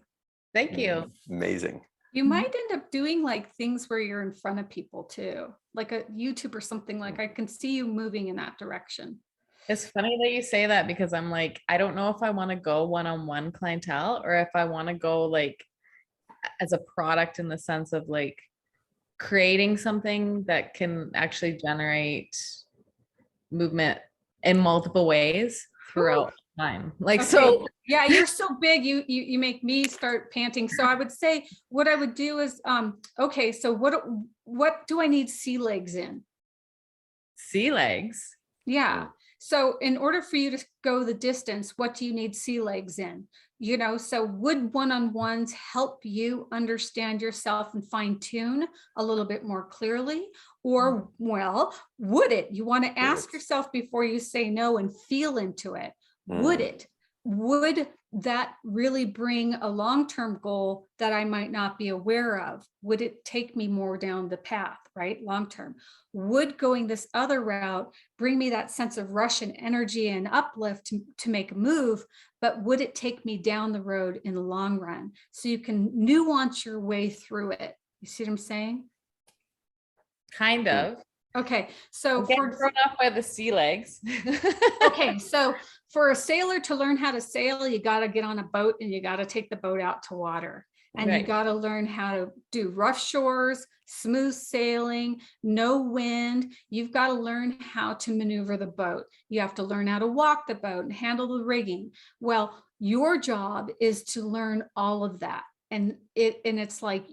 Thank you. Amazing. You might end up doing like things where you're in front of people too, like a YouTube or something. Like I can see you moving in that direction. It's funny that you say that because I'm like, I don't know if I want to go one-on-one clientele or if I want to go like as a product in the sense of like creating something that can actually generate movement in multiple ways throughout time. Like, Okay. so Yeah, you're so big, you make me start panting. So I would say what I would do is okay, so what do I need sea legs in? sea legs. Yeah. So in order for you to go the distance, what do you need sea legs in? You know, so would one-on-ones help you understand yourself and fine tune a little bit more clearly? Or, well, would it? You want to ask yourself before you say no and feel into it. Would it? Would that really bring a long-term goal that I might not be aware of? Would it take me more down the path, right? Long-term. Would going this other route bring me that sense of rush and energy and uplift to make a move? But would it take me down the road in the long run? So you can nuance your way through it. You see what I'm saying? Kind of. Okay, so Getting thrown off by the sea legs. okay, so for a sailor to learn how to sail, you got to get on a boat and you got to take the boat out to water. And you Right. got to learn how to do rough shores, smooth sailing, no wind. You've got to learn how to maneuver the boat. You have to learn how to walk the boat and handle the rigging. Well, your job is to learn all of that. And it's like,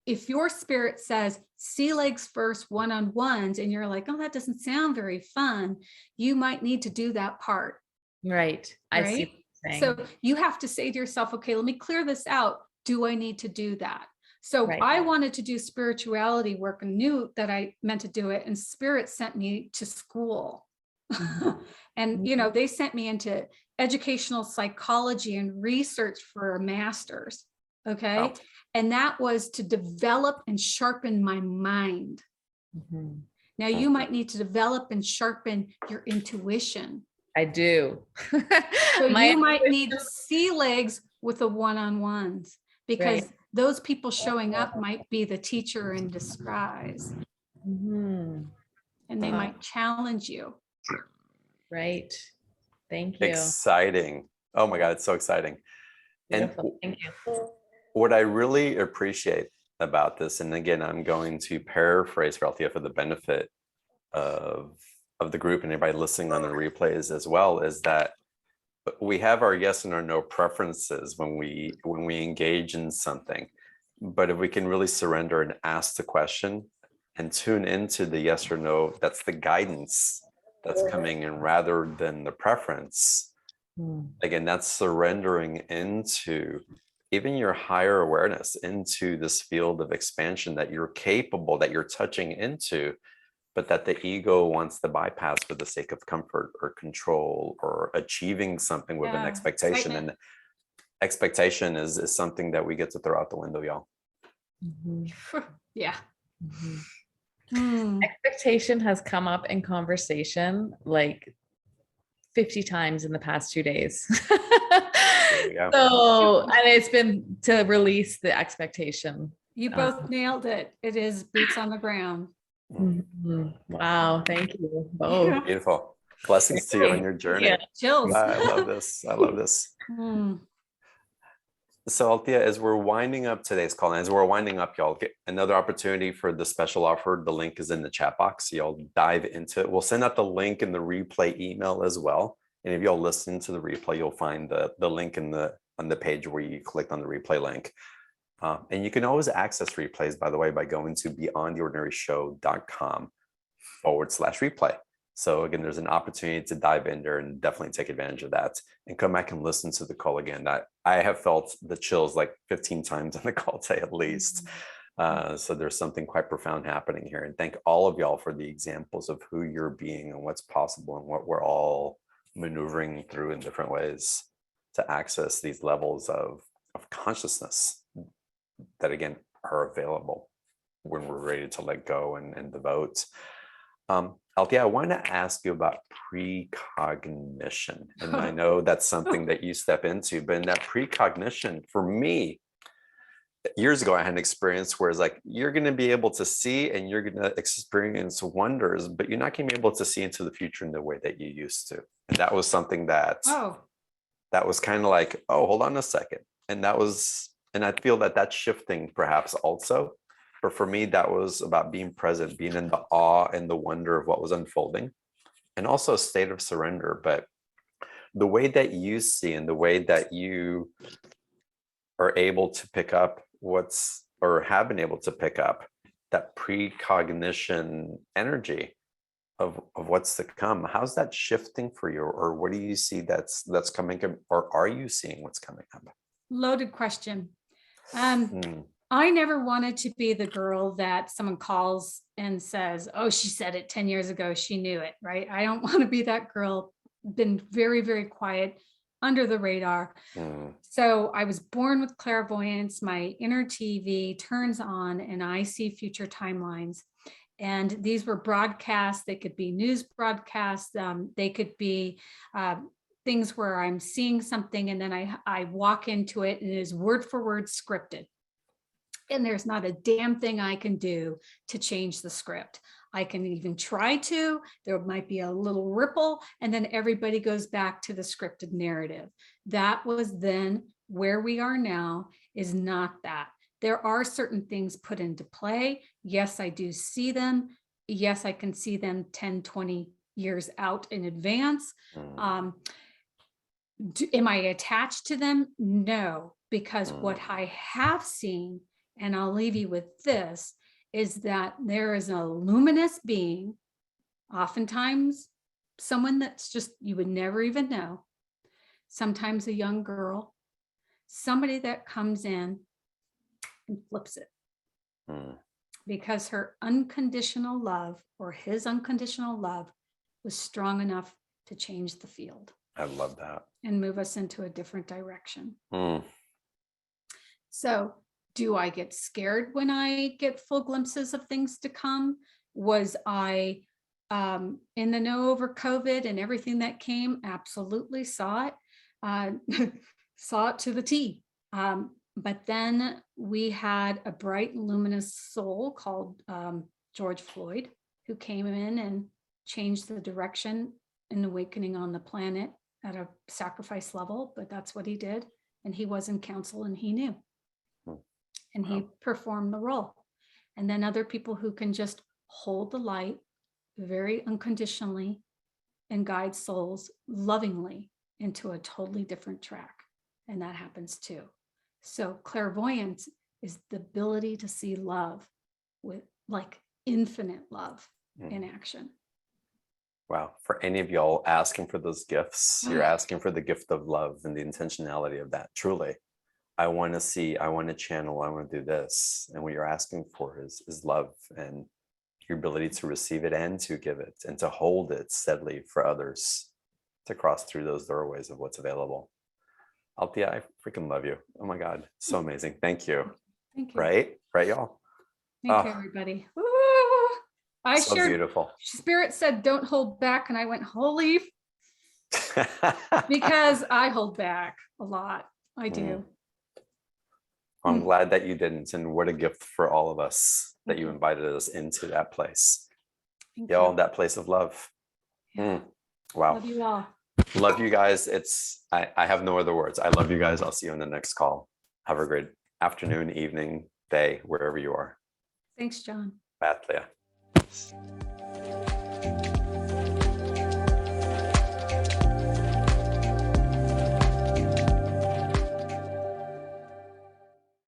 if your spirit says sea legs first, one-on-ones, and you're like, oh, that doesn't sound very fun, you might need to do that part. Right. I see Right? what you're saying. So you have to say to yourself, okay, let me clear this out. Do I need to do that? So Right. I wanted to do spirituality work and knew that I meant to do it. And spirit sent me to school. And, you know, they sent me into educational psychology and research for a master's. Okay. Wow. And that was to develop and sharpen my mind. Mhm. Now you might need to develop and sharpen your intuition. I do. So My you might need intuition- sea legs with the one-on-ones, because Right. those people showing up might be the teacher in disguise, Mhm. and they might challenge you. Right. Thank you. Exciting. Oh my God, it's so exciting. And Beautiful. Thank you. what I really appreciate about this, and again, I'm going to paraphrase for Althea for the benefit of the group and everybody listening on the replays as well, is that we have our yes and our no preferences when we engage in something. But if we can really surrender and ask the question and tune into the yes or no, that's the guidance that's coming in rather than the preference. Again, that's surrendering into even your higher awareness, into this field of expansion that you're capable, that you're touching into, but that the ego wants to bypass for the sake of comfort or control or achieving something with an Yeah, expectation. excitement. And expectation is something that we get to throw out the window, y'all. Yeah. Mhm. Hmm. Expectation has come up in conversation like 50 times in the past 2 days. There you go. So, and it's been to release the expectation. You both nailed it. It is boots on the ground. Mhm. Wow. Thank you both. Beautiful. Blessings to you on your journey. Yeah. Chills. I love this. I love this. Hmm. So Althea, as we're winding up today's call, and as we're winding up, y'all get another opportunity for the special offer. The link is in the chat box. Y'all dive into it. We'll send out the link in the replay email as well. And if y'all listen to the replay, you'll find the link on the page where you clicked on the replay link. And you can always access replays, by the way, by going to beyondtheordinaryshow.com/replay. So again, there's an opportunity to dive in there and definitely take advantage of that and come back and listen to the call again. That I have felt the chills like 15 times on the call today at least. So there's something quite profound happening here. And thank all of y'all for the examples of who you're being and what's possible and what we're all maneuvering through in different ways to access these levels of consciousness that again are available when we're ready to let go and devote. Althea, I want to ask you about precognition. And I know that's something that you step into, but in that precognition, for me, years ago I had an experience where it's like you're going to be able to see and you're going to experience wonders, but you're not going to be able to see into the future in the way that you used to. And that was something that that was kind of like, oh, hold on a second. And that was, and I feel that that's shifting perhaps also. But for me, that was about being present, being in the awe and the wonder of what was unfolding, and also a state of surrender. But the way that you see and the way that you are able to pick up what's, or have been able to pick up that precognition energy of what's to come, how's that shifting for you? Or what do you see that's coming up, or are you seeing what's coming up? Loaded question. I never wanted to be the girl that someone calls and says, oh, she said it 10 years ago, she knew it, right? I don't want to be that girl. Been very, very quiet, under the radar. So I was born with clairvoyance. My inner TV turns on and I see future timelines. And these were broadcasts. They could be news broadcasts. They could be things where I'm seeing something and then I walk into it and it is word for word scripted. And there's not a damn thing I can do to change the script. I can even try to, there might be a little ripple, and then everybody goes back to the scripted narrative. That was then. Where we are now is not that. There are certain things put into play. Yes, I do see them. Yes, I can see them 10, 20 years out in advance. Am I attached to them? No, because what I have seen, and I'll leave you with this, is that there is a luminous being, oftentimes someone that's just, you would never even know, sometimes a young girl, somebody that comes in and flips it. Because her unconditional love, or his unconditional love, was strong enough to change the field. I love that. And move us into a different direction. So do I get scared when I get full glimpses of things to come? Was I in the know over COVID and everything that came? Absolutely saw it, saw it to the T. But then we had a bright, luminous soul called George Floyd, who came in and changed the direction and awakening on the planet at a sacrifice level. But that's what he did. And he was in council and he knew. And he performed the role. And then other people who can just hold the light very unconditionally and guide souls lovingly into a totally different track. And that happens too. So clairvoyance is the ability to see love with like infinite love in action. Wow. For any of y'all asking for those gifts, you're asking for the gift of love and the intentionality of that. Truly. I want to see, I want to channel, I want to do this. And what you're asking for is love and your ability to receive it and to give it and to hold it steadily for others to cross through those doorways of what's available. Althea, I freaking love you. Oh my God. So amazing. Thank you. Thank you. Right, y'all? Thank you, everybody. Woo! I so shared, beautiful. Spirit said, don't hold back. And I went, holy, because I hold back a lot. I do. I'm glad that you didn't. And what a gift for all of us that you invited us into that place. Y'all, that place of love. Wow. Love you all. Love you guys. I have no other words. I love you guys. I'll see you in the next call. Have a great afternoon, evening, day, wherever you are. Thanks, John. Bye, Althea.